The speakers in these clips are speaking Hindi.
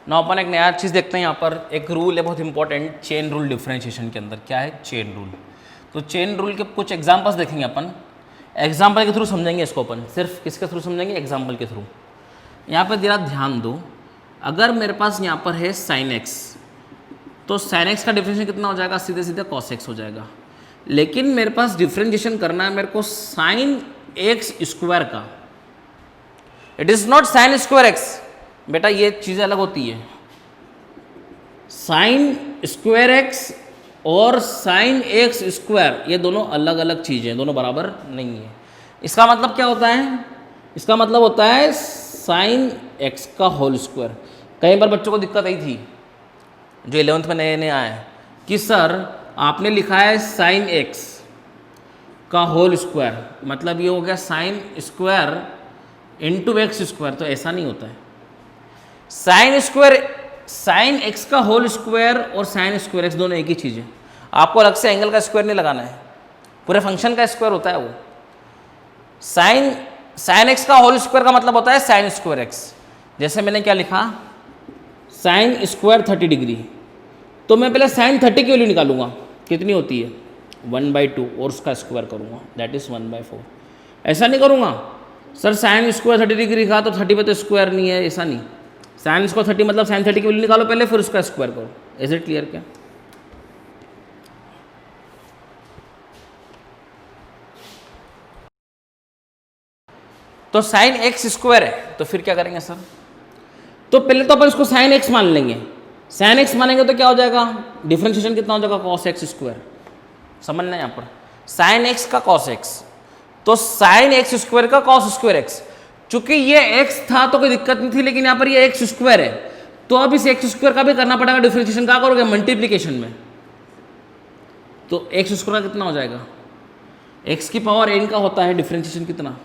ना अपन एक नया चीज़ देखते हैं यहाँ पर, एक रूल है बहुत इंपॉर्टेंट, चेन रूल डिफरेंशिएशन के अंदर। क्या है? Chain rule. तो चेन रूल के कुछ एग्जांपल्स देखेंगे अपन, एग्जाम्पल के थ्रू समझेंगे इसको अपन। सिर्फ किसके थ्रू समझेंगे? एग्जाम्पल के थ्रू। यहाँ पर जरा ध्यान दो, अगर मेरे पास यहाँ पर है साइन एक्स, तो साइन एक्स का डिफरेंशिएशन कितना हो जाएगा? सीधे सीधे कॉस एक्स हो जाएगा। लेकिन मेरे पास डिफरेंशिएशन करना है मेरे को साइन एक्स स्क्वायर का, it is not sine square x. बेटा ये चीज़ें अलग होती है, साइन स्क्वायर एक्स और साइन एक्स स्क्वायर ये दोनों अलग अलग चीज़ें, दोनों बराबर नहीं है। इसका मतलब क्या होता है? इसका मतलब होता है साइन एक्स का होल स्क्वायर। कई बार बच्चों को दिक्कत आई थी जो 11th में नए नए आए कि सर आपने लिखा है साइन एक्स का होल स्क्वायर, मतलब ये हो गया sine square into x square. तो ऐसा नहीं होता है। साइन स्क्वायर, साइन एक्स का होल स्क्वायर और साइन स्क्वायर एक्स दोनों एक ही चीज़ है। आपको अलग से एंगल का स्क्वायर नहीं लगाना है, पूरे फंक्शन का स्क्वायर होता है वो। साइन एक्स का होल स्क्वायर का मतलब होता है साइन स्क्वायर एक्स। जैसे मैंने क्या लिखा, साइन स्क्वायर 30 डिग्री, तो मैं पहले साइन 30 की वैल्यू निकालूंगा, कितनी होती है 1/2, और उसका स्क्वायर करूंगा, दैट इज 1/4। ऐसा नहीं करूंगा सर साइन स्क्वायर 30 डिग्री का तो 30 पे तो स्क्वायर नहीं है, ऐसा नहीं। साइन स्क्वायर 30 मतलब साइन 30 की वैल्यू निकालो पहले, फिर उसका स्क्वायर करो। Is it clear? क्या तो साइन एक्स स्क्वायर है, तो फिर क्या करेंगे सर? तो पहले तो अपन इसको साइन एक्स मान लेंगे। साइन एक्स मानेंगे तो क्या हो जाएगा? डिफरेंशिएशन कितना हो जाएगा? Cos x square. समझना यहाँ पर, साइन एक्स का कॉस एक्स, तो साइन एक्स स्क्वायर का कॉस स्क्वायर एक्स। चूंकि ये एक्स था तो कोई दिक्कत नहीं थी, लेकिन यहाँ पर ये एक्स स्क्वायर है, तो अब इस एक्स स्क्वायर का भी करना पड़ेगा डिफरेंशिएशन। क्या करोगे? मल्टीप्लीकेशन में। तो एक्स स्क्वायर कितना हो जाएगा? एक्स की पावर एन का होता है डिफरेंशिएशन कितना?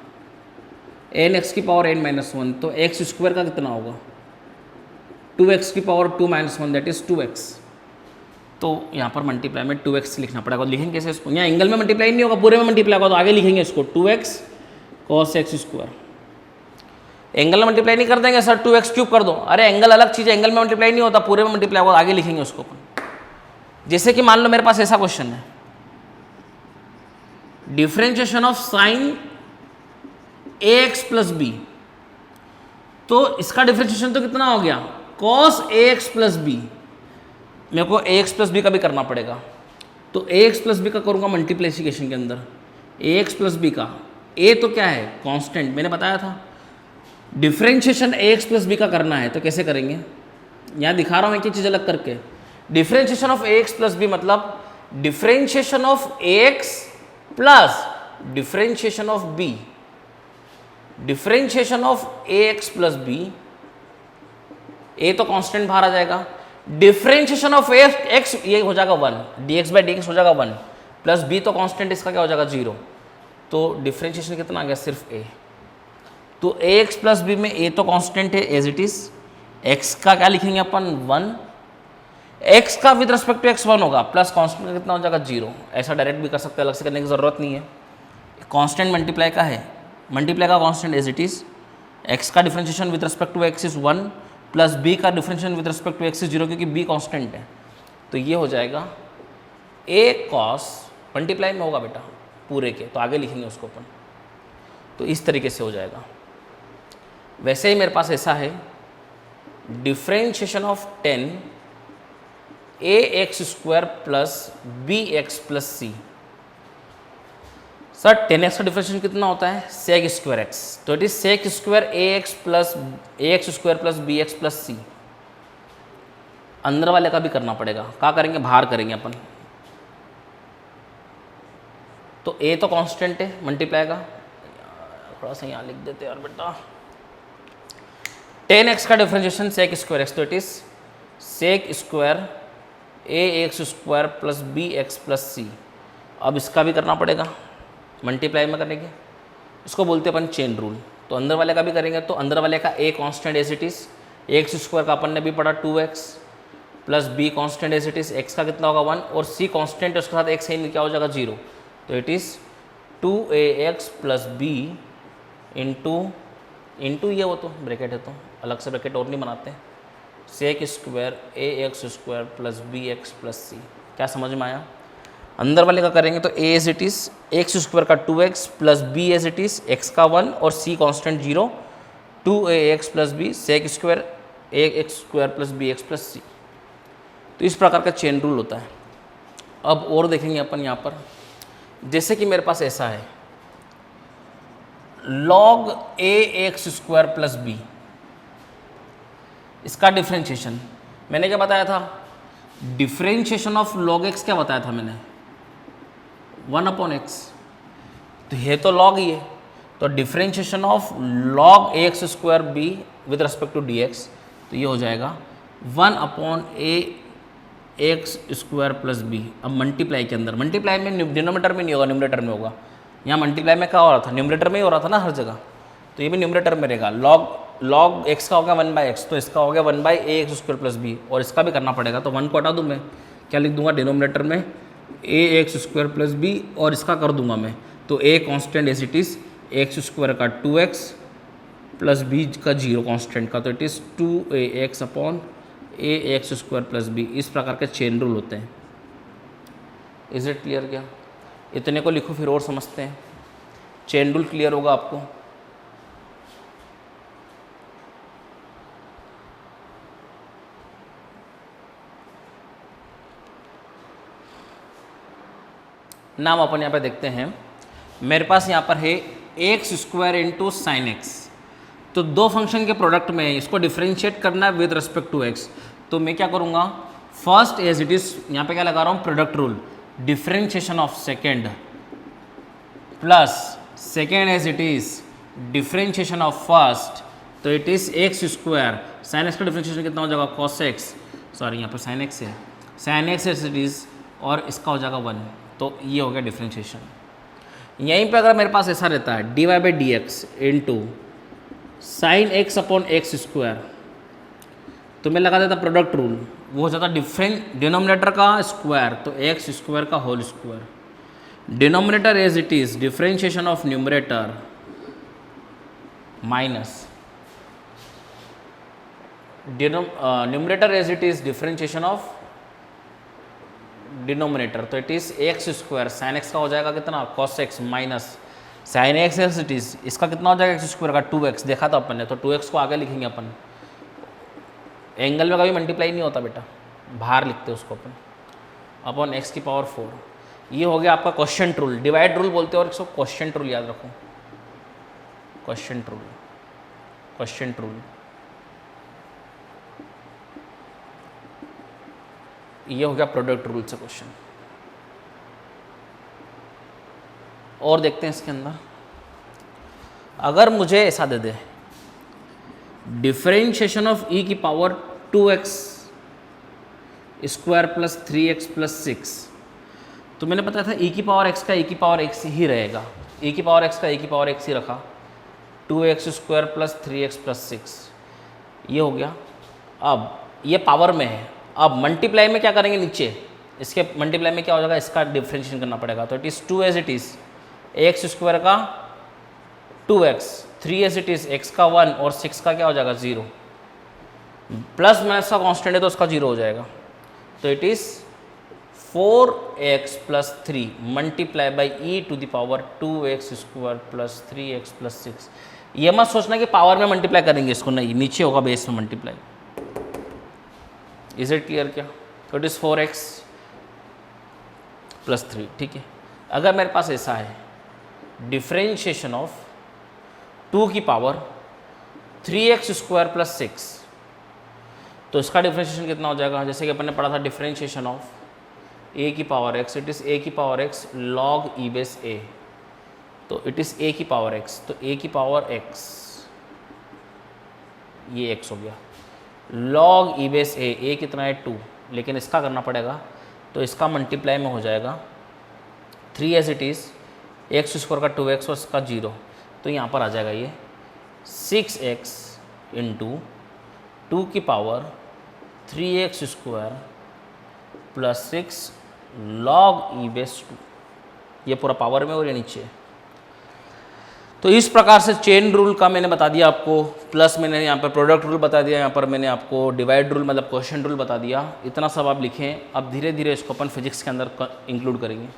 एन एक्स की पावर एन -1, तो एक्स स्क्वायर का कितना होगा? 2x की पावर 2 - 1, दैट इज 2x। तो यहाँ पर मल्टीप्लाई में 2x लिखना पड़ेगा। लिखेंगे कैसे इसको? यहाँ एंगल में मल्टीप्लाई नहीं होगा, पूरे में मल्टीप्लाई होगा, तो आगे लिखेंगे इसको 2x cos x square. Angle में मल्टीप्लाई नहीं कर देंगे सर 2x क्यूब कर दो, अरे एंगल अलग चीज़ है, एंगल में मल्टीप्लाई नहीं होता, पूरे में मल्टीप्लाई होगा, आगे लिखेंगे उसको। जैसे कि मान लो मेरे पास ऐसा क्वेश्चन है, differentiation of sine ax plus B, तो इसका डिफरेंशिएशन तो कितना हो गया? cos ax plus B. मेरे को ax प्लस बी का भी करना पड़ेगा, तो ax प्लस बी का करूँगा मल्टीप्लिकेशन के अंदर। ax प्लस बी का, a तो क्या है? कांस्टेंट, मैंने बताया था। डिफरेंशिएशन ax प्लस बी का करना है, तो कैसे करेंगे? यहाँ दिखा रहा हूँ एक ही चीज़ अलग करके। Differentiation of ax plus B मतलब differentiation of ax plus differentiation of b। Differentiation of ax plus B, A तो कांस्टेंट बाहर आ जाएगा, डिफरेंशिएशन ऑफ एक्स ये हो जाएगा 1, dx/dx हो जाएगा 1, प्लस बी तो कांस्टेंट, इसका क्या हो जाएगा 0। तो डिफरेंशिएशन कितना आ गया? सिर्फ ए। तो ax प्लस बी में ए तो कांस्टेंट है एज इट इज, एक्स का क्या लिखेंगे अपन? 1, एक्स का विद रिस्पेक्ट टू एक्स 1 होगा, प्लस कांस्टेंट का कितना हो जाएगा? 0। ऐसा डायरेक्ट भी कर सकते हैं, अलग से करने की जरूरत नहीं है। कांस्टेंट मल्टीप्लाई का है, मल्टीप्लाई का constant as it is, x का differentiation with respect to x is 1, plus B का differentiation with respect to x is 0, क्योंकि बी कांस्टेंट है। तो ये हो जाएगा ए कॉस, मल्टीप्लाई में होगा बेटा पूरे के, तो आगे लिखेंगे उसको अपन। तो इस तरीके से हो जाएगा। वैसे ही मेरे पास ऐसा है, differentiation of 10 ax square plus bx plus c। Sir 10x का डिफरेंशिएशन कितना होता है? sec स्क्वायर x, तो it is sec square ax square plus bx plus c। अंदर वाले का भी करना पड़ेगा, क्या करेंगे? बाहर करेंगे अपन। तो a तो कांस्टेंट है मल्टीप्लाई का, थोड़ा सा यहाँ लिख देते यार बेटा। 10x का डिफरेंशिएशन sec स्क्वायर x, तो it is sec square ax square plus bx plus c। अब इसका भी करना पड़ेगा मल्टीप्लाई में करेंगे, इसको बोलते हैं अपन चेन रूल। तो अंदर वाले का भी करेंगे, तो अंदर वाले का a constant as it is, x square का अपन ने भी पढ़ा 2x, plus b constant as it is, x का कितना होगा 1, और c कांस्टेंट है उसके साथ x है, क्या हो जाएगा 0। तो it is 2ax plus b into ये, वो तो ब्रैकेट है तो अलग से ब्रैकेट और नहीं बनाते, sec square A x square plus B x plus C. क्या समझ में आया? अंदर वाले का करेंगे तो A as it is x square का 2x plus B as it is x का 1 और C constant 0, 2ax plus B sec square A x square plus B x plus C. तो इस प्रकार का चेन रूल होता है। अब और देखेंगे अपन यहाँ पर, जैसे कि मेरे पास ऐसा है log a x square plus B, इसका डिफ्रेंशिएशन मैंने क्या बताया था? डिफ्रेंशिएशन ऑफ log x क्या बताया था मैंने? 1/x। तो ये तो log ही है, तो differentiation of log a x square B with respect to dx, तो ये हो जाएगा 1/a x square plus B. अब मल्टीप्लाई के अंदर, मल्टीप्लाई में डिनोमिनेटर में नहीं होगा, न्यूमरेटर में होगा। यहाँ मल्टीप्लाई में क्या हो रहा था? न्यूमरेटर में ही हो रहा था ना हर जगह, तो ये भी न्यूमरेटर में रहेगा। log x का हो गया 1/x, तो इसका हो गया 1/a x square plus B, और इसका भी करना पड़ेगा, तो 1 को हटा दूँ मैं, क्या लिख दूंगा डिनोमिनेटर में a x square plus B, और इसका कर दूंगा मैं, तो a constant as it is x square का 2x प्लस बी का 0 कॉन्स्टेंट का, तो it is 2ax upon a x square plus B. इस प्रकार के चेन रूल होते हैं। Is it clear? क्या इतने को लिखो फिर और समझते हैं, चेन रूल क्लियर होगा आपको। नाम अपन यहाँ पे देखते हैं, मेरे पास यहाँ पर है x square into sine x, तो दो फंक्शन के प्रोडक्ट में इसको डिफ्रेंशिएट करना है विद रिस्पेक्ट टू एक्स। तो मैं क्या करूँगा, फर्स्ट एज इट इज़, यहाँ पे क्या लगा रहा हूँ, product rule, differentiation of second plus second as it is differentiation of first, तो it is x square, sine x का डिफ्रेंशिएशन कितना हो जाएगा, कॉस एक्स, सॉरी यहाँ पर साइन एक्स है, sine x as it is, और इसका हो जाएगा 1, तो ये हो गया डिफ्रेंशिएशन। यहीं पे अगर मेरे पास ऐसा रहता है dy by d x into sine x upon x square, तो मैं लगा देता प्रोडक्ट रूल, वो हो जाता डिनोमिनेटर का स्क्वायर, तो एक्स स्क्वायर का whole square, denominator as it is differentiation of numerator minus numerator as it is differentiation of denominator, तो it is x square, sine x का हो जाएगा कितना, cos x, minus sine x as it is, इसका कितना हो जाएगा एक्स स्क्वायर का 2x, देखा था अपन ने, तो 2x को आगे लिखेंगे अपन, एंगल में कभी मल्टीप्लाई नहीं होता बेटा, बाहर लिखते हैं उसको अपन, अपॉन एक्स की पावर 4। ये हो गया आपका क्वेश्चन रूल, डिवाइड रूल बोलते हैं, और इसको क्वेश्चन रूल याद रखो, क्वेश्चन रूल, क्वेश्चन रूल। ये हो गया प्रोडक्ट रूल से क्वेश्चन। और देखते हैं इसके अंदर, अगर मुझे ऐसा दे दे डिफरेंशिएशन ऑफ e की power 2x square plus 3x plus 6, तो मैंने बताया था e की पावर x का e की पावर x ही रहेगा, e की पावर x का e की पावर x ही रखा, 2x square plus 3x plus 6, ये हो गया। अब ये पावर में है, अब मल्टीप्लाई में क्या करेंगे, नीचे इसके मल्टीप्लाई में क्या हो जाएगा, इसका डिफ्रेंशिएशन करना पड़ेगा, तो it is 2 as it is x square का 2x, 3 as it is x का 1, और 6 का क्या हो जाएगा 0, प्लस माइनस का कॉन्स्टेंट है तो उसका 0 हो जाएगा, तो it is 4x plus 3 multiply by E to the power 2x square plus 3x plus 6। ये मत सोचना कि पावर में मल्टीप्लाई करेंगे इसको, नहीं, नीचे होगा बेस में मल्टीप्लाई। Is it clear? क्या, तो इट इज़ 4x प्लस 3, ठीक है। अगर मेरे पास ऐसा है डिफ्रेंशिएशन ऑफ 2 की पावर 3x स्क्वायर प्लस 6, तो इसका डिफ्रेंशिएशन कितना हो जाएगा, जैसे कि अपन ने पढ़ा था डिफ्रेंशिएशन ऑफ a की power x, it is a की power x log e base a, तो इट इज़ a की पावर x, तो a की पावर x, ये x हो गया, log e बेस a कितना है 2, लेकिन इसका करना पड़ेगा, तो इसका मल्टीप्लाई में हो जाएगा 3 as it is x square का 2x और इसका 0, तो यहाँ पर आ जाएगा ये 6x इंटू 2 की power 3x square plus 6 log e base 2, ये पूरा पावर में और ये नीचे, तो इस प्रकार से चेन रूल का मैंने बता दिया आपको, प्लस मैंने यहाँ पर प्रोडक्ट रूल बता दिया, यहाँ पर मैंने आपको डिवाइड रूल मतलब क्वेश्चन रूल बता दिया। इतना सब आप लिखें। अब धीरे धीरे इसको अपन फिजिक्स के अंदर इंक्लूड करेंगे।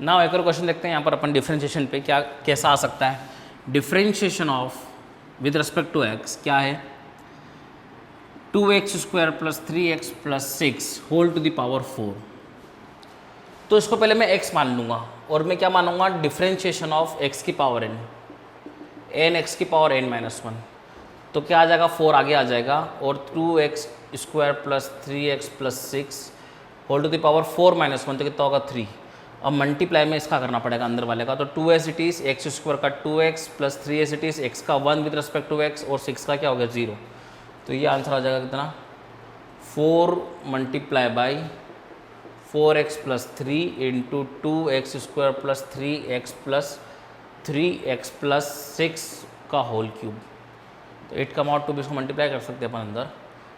नाउ एक और क्वेश्चन देखते हैं यहाँ पर अपन डिफरेंशिएशन पे क्या कैसा आ सकता है। Differentiation of with respect to x क्या है, 2x square plus 3x plus 6 whole to the power 4। तो इसको पहले मैं x मान लूँगा और मैं क्या मानूंगा, डिफरेंशिएशन ऑफ x की पावर n, n x की पावर n माइनस 1। तो क्या आ जाएगा, 4 आगे आ जाएगा और 2x square plus 3x plus 6 whole to the power 4 minus 1 तो कितना होगा 3। अब मल्टीप्लाई में इसका करना पड़ेगा अंदर वाले का, तो 2s it is x square का 2x plus 3s it is x का 1 विद रिस्पेक्ट टू x और 6 का क्या हो गया 0। तो ये आंसर आ जाएगा कितना, 4 multiply by 4x plus 3 into 2x square plus 3x plus 6 का होल क्यूब। तो इट कम आउट टू भी इसको मल्टीप्लाई कर सकते हैं अपन अंदर,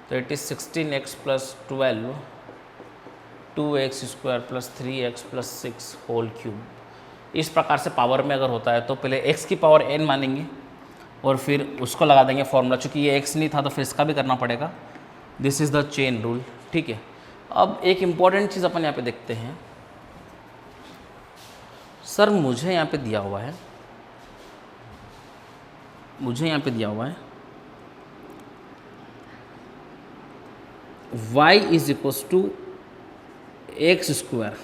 तो it is 16x plus 12 2x square plus 3x plus 6 whole cube. इस प्रकार से पावर में अगर होता है तो पहले x की पावर n मानेंगे और फिर उसको लगा देंगे फॉर्मूला। चूँकि ये x नहीं था तो फिर इसका भी करना पड़ेगा। This is the chain rule, ठीक है। अब एक इम्पॉर्टेंट चीज़ अपन यहाँ पे देखते हैं। सर मुझे यहाँ पे दिया हुआ है, y is equals to x square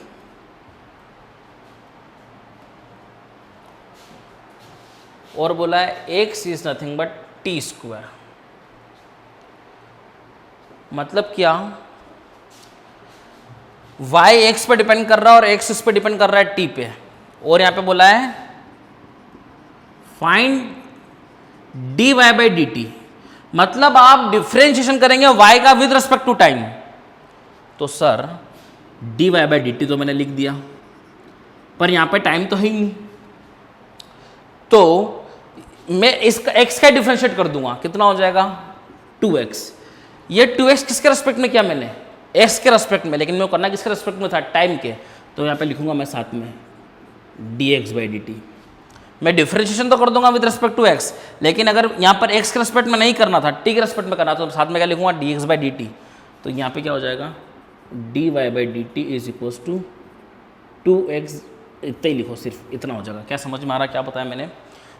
और बोला है x is nothing but t square. मतलब क्या, y x पे डिपेंड कर रहा है और x उस पे डिपेंड कर रहा है t पे। और यहां पे बोला है find dy by d T, मतलब आप डिफ्रेंशिएशन करेंगे y का विद रिस्पेक्ट टू टाइम। तो sir dy by d T तो मैंने लिख दिया, पर यहां पे टाइम तो है ही नहीं, तो मैं इसका x का डिफ्रेंशिएट कर दूंगा, कितना हो जाएगा 2x। ये 2x किसके रेस्पेक्ट में किया मैंने, x के रेस्पेक्ट में, लेकिन मैं करना किसके रेस्पेक्ट में था, टाइम के। तो यहाँ पे लिखूंगा मैं साथ में dx बाई डी टी। मैं डिफ्रेंशिएशन तो कर दूंगा विद रिस्पेक्ट टू x, लेकिन अगर यहाँ पर x के रेस्पेक्ट में नहीं करना था, t के रेस्पेक्ट में करना था, तो साथ में क्या लिखूंगा dx बाई डी टी। तो यहाँ पे क्या हो जाएगा dy by d t is equals to 2x, इतना ही लिखो, सिर्फ इतना हो जाएगा। क्या समझ में आ रहा, क्या बताया मैंने,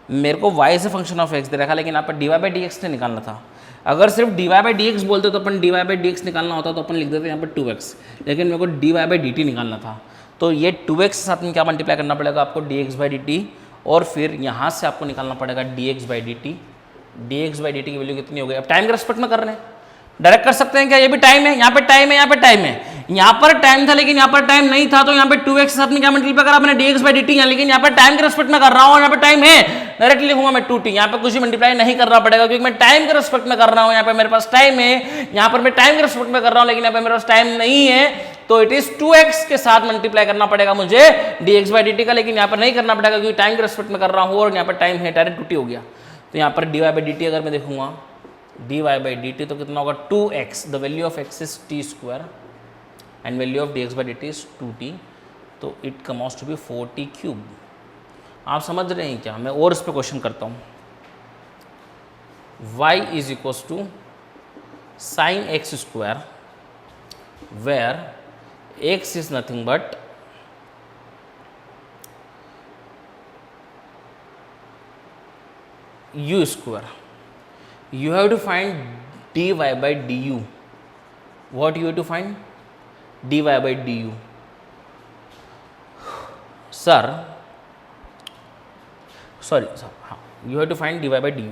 मेरे को y से फंक्शन ऑफ x दे रखा, लेकिन यहाँ पर dy बाई डी एक्स ने निकालना था। अगर सिर्फ dy बाई डी एक्स बोलते तो अपन dy बाई डी एक्स निकालना होता तो अपन लिख देते यहाँ पर 2x, लेकिन मेरे को dy बाई डी टी निकालना था। तो ये 2x के साथ में क्या मल्टीप्लाई करना पड़ेगा आपको dx बाई डी टी, और फिर यहाँ से आपको निकालना पड़ेगा dx by d T. dx by d T की वैल्यू कितनी हो गई, अब टाइम के रेस्पेक्ट में कर रहे हैं, डायरेक्ट कर सकते हैं क्या, ये भी टाइम है, यहाँ पे टाइम है, यहाँ पे टाइम है, यहाँ पर टाइम था लेकिन यहाँ पर टाइम नहीं था, तो यहाँ पे 2x के साथ में क्या मल्टीप्लाई करा मैंने dx बाई डी टी, लेकिन यहाँ पर टाइम के रेस्पेक्ट में कर रहा हूँ, यहाँ पे टाइम है, डायरेक्टली लिखूंगा मैं 2t। यहाँ पे कुछ भी मल्टीप्लाई नहीं करना पड़ेगा क्योंकि मैं टाइम के रेस्पेक्ट में कर रहा हूँ। यहाँ पे मेरे पास टाइम है, यहाँ पर मैं टाइम के रेस्पेक्ट में कर रहा हूँ, लेकिन यहाँ पे मेरे पास टाइम नहीं है, तो इट इज 2x के साथ मल्टीप्लाई करना पड़ेगा मुझे dx बाई डी टी का, लेकिन यहाँ पर नहीं करना पड़ेगा क्योंकि टाइम के रेस्पेक्ट में कर रहा हूँ और यहाँ पर टाइम है, डायरेक्ट 2t हो गया। तो यहाँ पर dy बाई डी टी अगर मैं देखूंगा dy बाई डी टी तो कितना होगा 2x, the value of x is t square and value of dx by d t is 2t, तो it come out to be 4t cube. आप समझ रहे हैं क्या, मैं और इस पर क्वेश्चन करता हूँ। y is equals to sine x square where x is nothing but u square. You have to find dy by du. What you have to find? dy by du. Sir, sorry, हाँ, you have to find dy by du.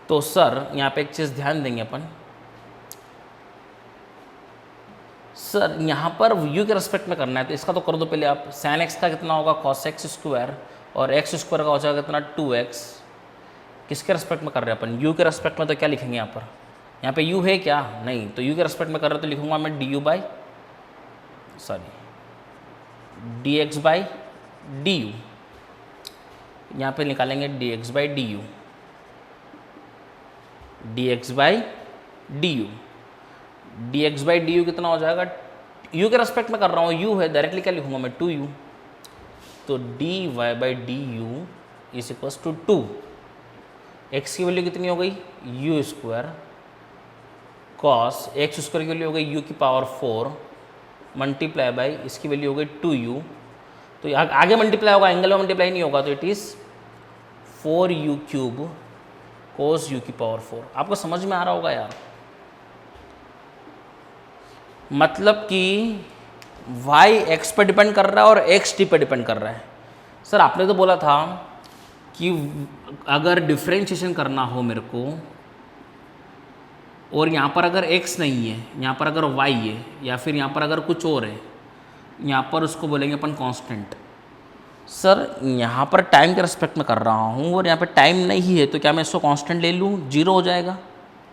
तो सर यहाँ पे एक चीज़ ध्यान देंगे अपन, सर यहाँ पर u के रेस्पेक्ट में करना है तो इसका तो कर दो पहले आप। sin x का कितना होगा cos x स्क्वायर और x स्क्वायर का हो जाएगा कितना 2x। किसके रेस्पेक्ट में कर रहे हैं अपन, u के रेस्पेक्ट में, तो क्या लिखेंगे यहाँ पे u है क्या, नहीं, तो u के रेस्पेक्ट में कर रहे हो तो लिखूंगा मैं du by dx by du। यहाँ पे निकालेंगे dx by du, dx by du, dx by du कितना हो जाएगा u के रेस्पेक्ट में कर रहा हूँ, u है, डायरेक्टली क्या लिखूंगा मैं 2u, तो dy by d u is equals to 2, x की वैल्यू कितनी हो गई u square cos x square की वैल्यू हो गई u की पावर 4 मल्टीप्लाई बाई इसकी वैल्यू हो गई 2u, तो आगे मल्टीप्लाई होगा, एंगल में मल्टीप्लाई नहीं होगा, तो it is 4u cube cos u की पावर 4। आपको समझ में आ रहा होगा यार, मतलब कि y x पर डिपेंड कर रहा है और x t पर डिपेंड कर रहा है। सर आपने तो बोला था कि अगर डिफ्रेंशिएशन करना हो मेरे को और यहाँ पर अगर x नहीं है, यहाँ पर अगर y है, या फिर यहाँ पर अगर कुछ और है, यहाँ पर उसको बोलेंगे अपन कांस्टेंट। सर यहाँ पर टाइम के रेस्पेक्ट में कर रहा हूँ और यहाँ पर टाइम नहीं है, तो क्या मैं इसको कांस्टेंट ले लूँ, जीरो हो जाएगा।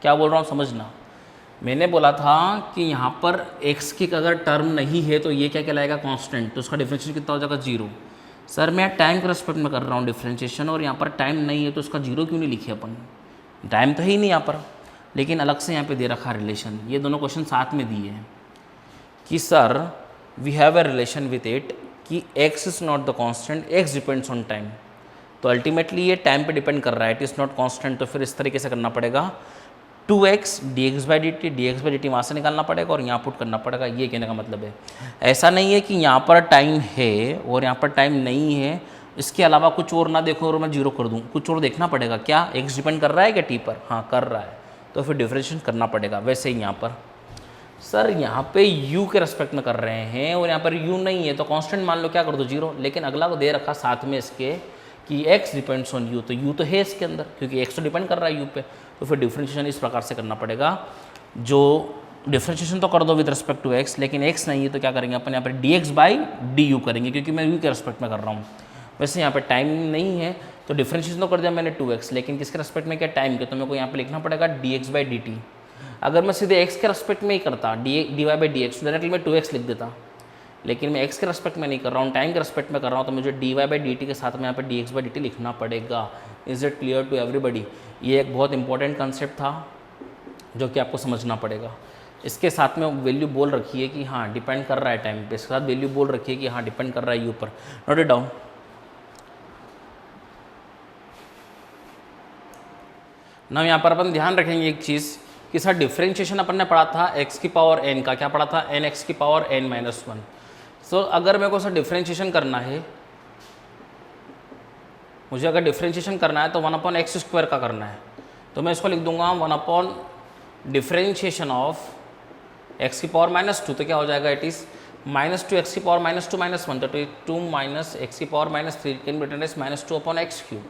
क्या बोल रहा हूँ समझना, मैंने बोला था कि यहाँ पर x की अगर टर्म नहीं है तो ये क्या कहलाएगा कांस्टेंट, तो उसका डिफरेंशिएशन कितना हो जाएगा जीरो। सर मैं टाइम के रेस्पेक्ट में कर रहा हूँ डिफरेंशिएशन और यहाँ पर टाइम नहीं है, तो उसका जीरो क्यों नहीं लिखे अपन, टाइम तो है ही नहीं यहाँ पर, लेकिन अलग से यहाँ पे दे रखा रिलेशन। ये दोनों क्वेश्चन साथ में दिए हैं कि sir we have a relation with it कि x is not the constant, x depends on time, तो अल्टीमेटली ये टाइम पे डिपेंड कर रहा है, इट इज़ नॉट कांस्टेंट। तो फिर इस तरीके से करना पड़ेगा 2x dx by d T वहाँ से निकालना पड़ेगा और यहाँ पुट करना पड़ेगा, ये कहने का मतलब है। ऐसा नहीं है कि यहाँ पर टाइम है और यहाँ पर टाइम नहीं है, इसके अलावा कुछ और ना देखो और मैं जीरो कर दूँ, कुछ और देखना पड़ेगा। क्या x डिपेंड कर रहा है क्या t पर, हाँ कर रहा है, तो फिर डिफरेंशिएशन करना पड़ेगा। वैसे ही यहाँ पर सर यहाँ पे u के रेस्पेक्ट में कर रहे हैं और यहाँ पर u नहीं है, तो कांस्टेंट मान लो, क्या कर दो जीरो, लेकिन अगला को दे रखा साथ में इसके कि x डिपेंड्स ऑन u, तो u तो है इसके अंदर क्योंकि x तो डिपेंड कर रहा है u पे, तो फिर डिफरेंशिएशन इस प्रकार से करना पड़ेगा। जो डिफरेंशिएशन तो कर दो विद रिस्पेक्ट टू x, लेकिन x नहीं है तो क्या करेंगे अपन यहाँ पर dx बाई डी यू करेंगे, क्योंकि मैं u के रेस्पेक्ट में कर रहा हूँ। वैसे यहाँ पर टाइम नहीं है तो डिफरेंशिएशन तो कर दिया मैंने 2x, लेकिन किसके रेस्पेक्ट में, क्या टाइम के, तो मेरे को यहाँ पे लिखना पड़ेगा dx बाई डी टी। अगर मैं सीधे x के रेस्पेक्ट में ही करता dy by d x, directly मैं 2x लिख देता, लेकिन मैं x के रेस्पेक्ट में नहीं कर रहा हूँ, टाइम के रेस्पेक्ट में कर रहा हूँ, तो मुझे dy बाई डी टी के साथ में यहाँ पे dx बाई डी टी लिखना पड़ेगा। Is it clear to everybody? ये एक बहुत इंपॉर्टेंट कंसेप्ट था जो कि आपको समझना पड़ेगा। इसके साथ में वैल्यू बोल रखी है कि हाँ डिपेंड कर रहा है टाइम पे, इसके साथ वैल्यू बोल रखी है कि हाँ डिपेंड कर रहा है यू पर। Note it down. ना यहाँ पर अपन ध्यान रखेंगे एक चीज़ कि सर डिफरेंशिएशन अपन ने पढ़ा था x की पावर n का, क्या पढ़ा था, n x की पावर n माइनस 1। सो अगर मेरे को सर डिफरेंशिएशन करना है, मुझे अगर डिफरेंशिएशन करना है तो 1/x स्क्वायर का करना है, तो मैं इसको लिख दूंगा 1 डिफरेंशिएशन ऑफ x की पावर -2, तो क्या हो जाएगा, इट इज़ -2x की पावर -2 -1, तो 2 माइनस x की power -3 can be written as -2/x cube.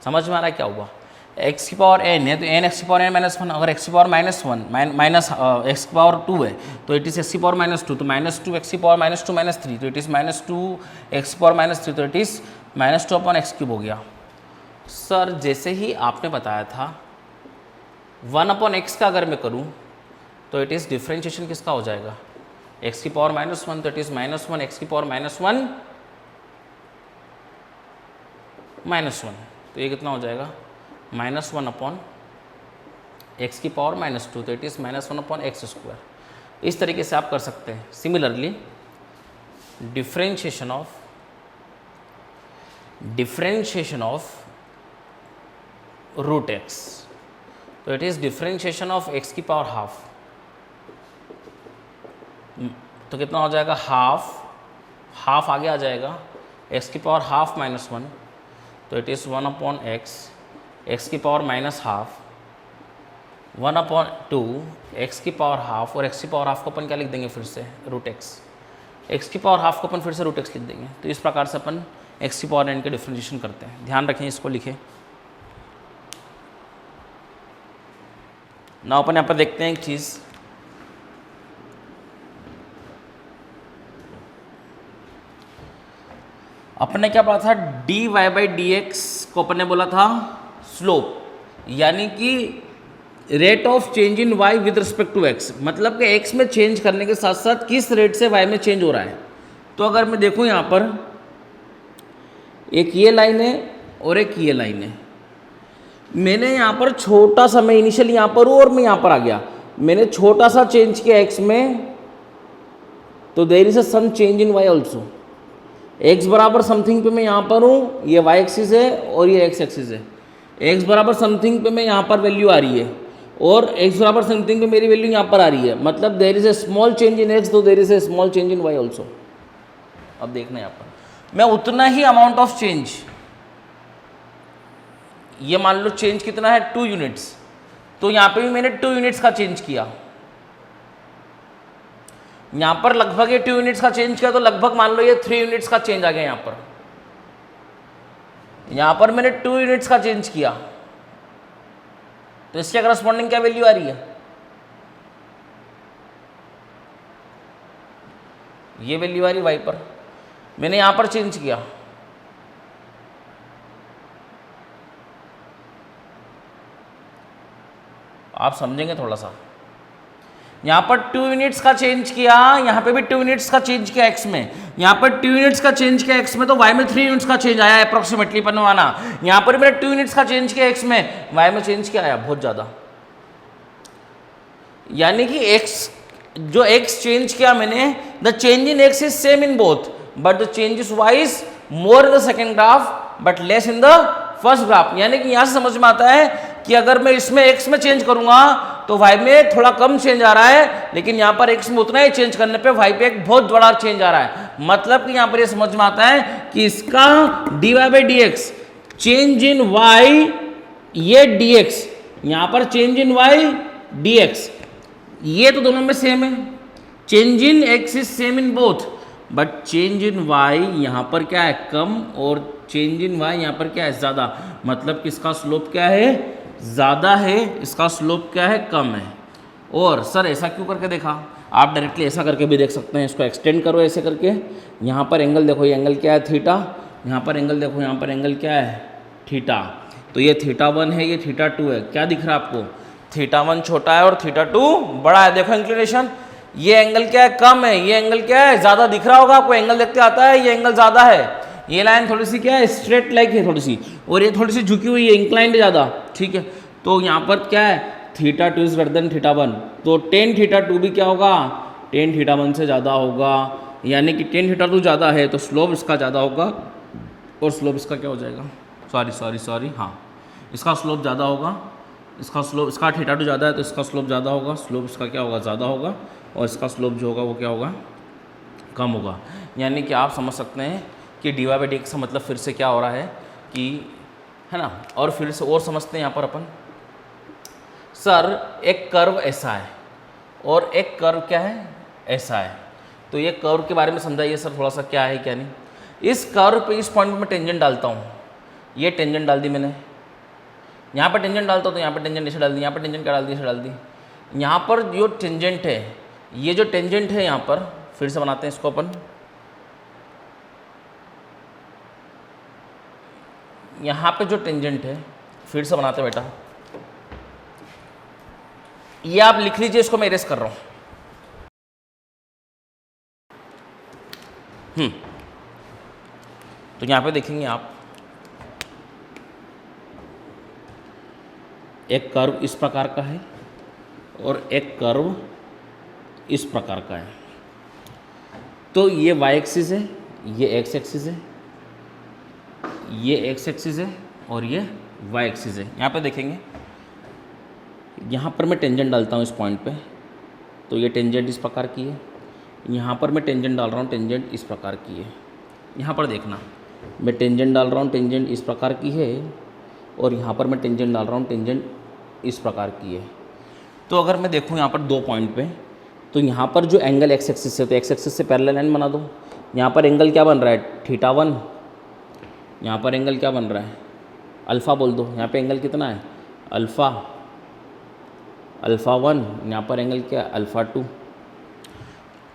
समझ में आ रहा है क्या हुआ, x की पावर n है तो n x की पावर n माइनस 1, अगर x की पावर -1 माइनस x की पावर 2 है तो इट इज़ x की पावर -2, तो -2x की पावर -2 -3, तो इट इज़ -2x की पावर -3, तो इट इज़ -2/x क्यूब हो गया। सर जैसे ही आपने बताया था 1/x का अगर मैं करूँ तो इट इज़ डिफरेंशिएशन किसका हो जाएगा, x की पावर -1, तो इट इज़ -1 x की पावर -1 -1, तो ये कितना हो जाएगा, -1/x की पावर -2, तो इट इज़ -1/x स्क्वायर। इस तरीके से आप कर सकते हैं। Similarly differentiation of root x, तो it is differentiation of x की पावर हाफ, तो कितना हो जाएगा, हाफ आगे आ जाएगा, x की पावर हाफ -1, तो इट इज़ 1/x, x की पावर -हाफ 1/2 x की पावर हाफ, और x की पावर हाफ को अपन क्या लिख देंगे फिर से, रूट x की पावर हाफ को अपन फिर से रूट x लिख देंगे। तो इस प्रकार से अपन x की पावर n के डिफरेंशिएशन करते हैं। ध्यान रखें, इसको लिखें। ना अपन यहाँ पर देखते हैं एक चीज़, अपन ने क्या पढ़ा था, dy बाई डी एक्स को अपन ने बोला था स्लोप, यानी कि rate of change in y with respect to x, मतलब कि x में चेंज करने के साथ साथ किस रेट से y में चेंज हो रहा है। तो अगर मैं देखूं यहाँ पर एक ये लाइन है और एक ये लाइन है, मैंने यहाँ पर छोटा सा, मैं इनिशियली यहाँ पर हूँ और मैं यहाँ पर आ गया, मैंने छोटा सा चेंज किया x में तो there is a some change in y also. X बराबर समथिंग पे मैं यहाँ पर हूँ, ये वाई एक्सिस है और ये एक्स एक्सिस है। एक्स बराबर समथिंग पे मैं यहाँ पर वैल्यू आ रही है और एक्स बराबर समथिंग पे मेरी वैल्यू यहाँ पर आ रही है, मतलब there is a small change in x तो there is a small change in y also. अब देखना यहाँ पर मैं उतना ही अमाउंट ऑफ चेंज, ये मान लो चेंज कितना है 2 यूनिट्स, तो यहाँ पे भी मैंने 2 यूनिट्स का चेंज किया, यहाँ पर लगभग ये 2 यूनिट्स का चेंज किया, तो लगभग मान लो ये 3 यूनिट्स का चेंज आ गया। यहाँ पर मैंने 2 यूनिट्स का चेंज किया, तो इसके करस्पॉन्डिंग क्या वैल्यू आ रही है, ये वैल्यू आ रही वाई पर। मैंने यहाँ पर चेंज किया, आप समझेंगे थोड़ा सा। यहाँ पर 2 यूनिट्स का चेंज किया, यहाँ पे भी 2 यूनिट्स का चेंज किया एक्स में, यहाँ पर 2 यूनिट्स का चेंज किया एक्स में, तो वाई में 3 यूनिट्स का चेंज आया अप्रोक्सीमेटली बनवाना। यहाँ पर मैंने 2 यूनिट्स का चेंज किया एक्स में, वाई में चेंज क्या आया बहुत ज़्यादा। यानी कि एक्स जो एक्स चेंज किया मैंने, the change in x is same in both but the change is y is more in the second graph but less in the first graph. यानी कि यहाँ से समझ में आता है कि अगर मैं इसमें एक्स में चेंज करूंगा तो वाई में थोड़ा कम चेंज आ रहा है, लेकिन यहाँ पर एक्स में उतना ही चेंज करने पे वाई पे एक बहुत बड़ा चेंज आ रहा है। मतलब कि यहाँ पर ये समझ में आता है कि इसका dy by d x change in y, ये dx, यहाँ पर चेंज इन वाई dx, ये तो दोनों में सेम है। Change in x is same in both but change in y यहाँ पर क्या है कम और चेंज इन वाई यहाँ पर क्या है ज़्यादा। मतलब कि इसका स्लोप क्या है ज़्यादा है, इसका स्लोप क्या है कम है। और सर ऐसा क्यों करके देखा, आप डायरेक्टली ऐसा करके भी देख सकते हैं, इसको एक्सटेंड करो ऐसे करके। यहाँ पर एंगल देखो, ये एंगल क्या है थीटा, यहाँ पर एंगल देखो, यहाँ पर एंगल क्या है थीटा, तो ये θ1 है, ये θ2 है। क्या दिख रहा है आपको, θ1 छोटा है और θ2 बड़ा है। देखो इंक्लिनेशन, ये एंगल क्या है कम है, ये एंगल क्या है ज़्यादा। दिख रहा होगा आपको, एंगल देखते आता है ये एंगल ज़्यादा है, ये लाइन थोड़ी सी क्या है स्ट्रेट लाइक है थोड़ी सी, और ये थोड़ी सी झुकी हुई है इंक्लाइंड ज़्यादा, ठीक है। तो यहाँ पर क्या है θ2 इज ग्रेटर देन θ1, तो tan θ2 भी क्या होगा tan θ1 से ज़्यादा होगा। यानी कि tan θ2 ज़्यादा है तो स्लोप इसका ज़्यादा होगा और स्लोप इसका क्या हो जाएगा, सॉरी हाँ, इसका स्लोप ज़्यादा होगा, इसका स्लोप, इसका θ2 ज़्यादा है तो इसका स्लोप ज़्यादा होगा, स्लोप इसका क्या होगा ज़्यादा होगा, और इसका स्लोप जो होगा वो क्या होगा कम होगा। यानी कि आप समझ सकते हैं कि dy बाई डी एक्स का मतलब फिर से क्या हो रहा है कि, है ना। और फिर से और समझते हैं यहाँ पर अपन, सर एक कर्व ऐसा है और एक कर्व क्या है ऐसा है, तो ये कर्व के बारे में समझाइए सर थोड़ा सा, क्या है क्या नहीं। इस कर्व पे इस पॉइंट पे मैं टेंजेंट डालता हूँ, ये टेंजेंट डाल दी मैंने, यहाँ पर टेंजेंट डालता हूँ तो यहाँ पर टेंजेंट ऐसे डाल दी, यहाँ पर टेंजेंट क्या डाल दी ऐसे डाल दी। यहाँ पर जो टेंजेंट है, ये जो टेंजेंट है यहाँ पर, फिर से बनाते हैं इसको अपन, यहाँ पे जो टेंजेंट है फिर से बनाते हैं बेटा, ये आप लिख लीजिए, इसको मैं इरेज कर रहा हूँ। तो यहाँ पे देखेंगे आप, एक कर्व इस प्रकार का है और एक कर्व इस प्रकार का है। तो ये y एक्सिस है, ये x एक्सिस है, ये x एक्सिस है और ये y एक्सिस है। यहाँ पे देखेंगे, यहाँ पर मैं टेंजेंट डालता हूँ इस पॉइंट पे, तो ये टेंजेंट इस प्रकार की है। यहाँ पर मैं टेंजेंट डाल रहा हूँ, टेंजेंट इस प्रकार की है। यहाँ पर देखना, मैं टेंजेंट डाल रहा हूँ, टेंजेंट इस प्रकार की है, और यहाँ पर मैं टेंजेंट डाल रहा हूँ, टेंजेंट इस प्रकार की है। तो अगर मैं देखूँ यहाँ पर 2 पॉइंट पे, तो यहाँ पर जो एंगल x एक्सिस है, तो x एक्सिस से पैरेलल लाइन बना दो। यहाँ पर एंगल क्या बन रहा है θ1, यहाँ पर एंगल क्या बन रहा है अल्फ़ा बोल दो। यहाँ पे एंगल कितना है अल्फ़ा1, यहाँ पर एंगल क्या है अल्फ़ा2।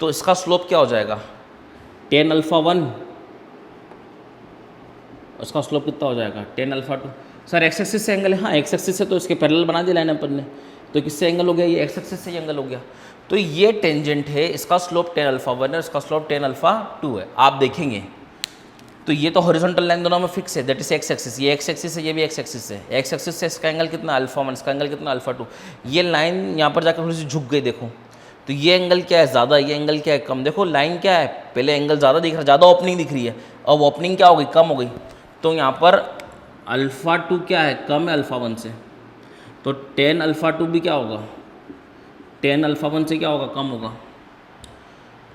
तो इसका स्लोप क्या हो जाएगा tan अल्फ़ा1, उसका स्लोप कितना हो जाएगा tan अल्फ़ा2। सर x एक्सिस से एंगल है, हाँ x एक्सिस से, तो इसके पैरेलल बना दिया लाइन अपन ने, तो किससे एंगल हो गया, ये x एक्सिस से एंगल हो गया। तो ये टेंजेंट है, इसका स्लोप tan अल्फ़ा1 है, इसका स्लोप tan अल्फ़ा2 है। आप देखेंगे तो ये तो हॉरिजॉन्टल लाइन दोनों में फिक्स है, दैट इज x एक्सिस, ये x एक्सिस है, ये भी x एक्सिस है। x एक्सिस से इसका एंगल कितना अल्फ़ा1, इसका एंगल कितना अल्फ़ा2। ये लाइन यहाँ पर जाकर थोड़ी सी झुक गई, देखो तो ये एंगल क्या है ज़्यादा, ये एंगल क्या है कम। देखो लाइन क्या है, पहले एंगल ज़्यादा दिख रहा है, ज़्यादा ओपनिंग दिख रही है, अब ओपनिंग क्या हो गई, कम हो गई। तो यहाँ पर α2 क्या है, कम है α1 से, तो tan α2 भी क्या होगा, tan α1 से क्या होगा, कम होगा।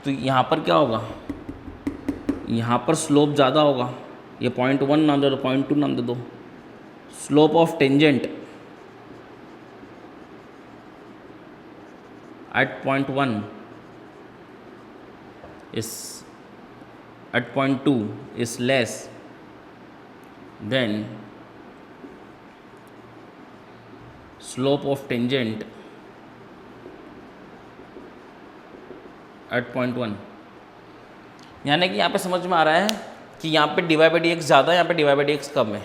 तो यहाँ पर क्या होगा, यहाँ पर स्लोप ज़्यादा होगा, ये 0.1 नाम दे दो, 0.2 नाम दे दो। Slope of tangent at 0.1 is at 0.2 is less than slope of tangent at 0.1। यानी कि यहाँ पे समझ में आ रहा है कि यहाँ पे dy/dx ज़्यादा है, यहाँ पे dy/dx कम है।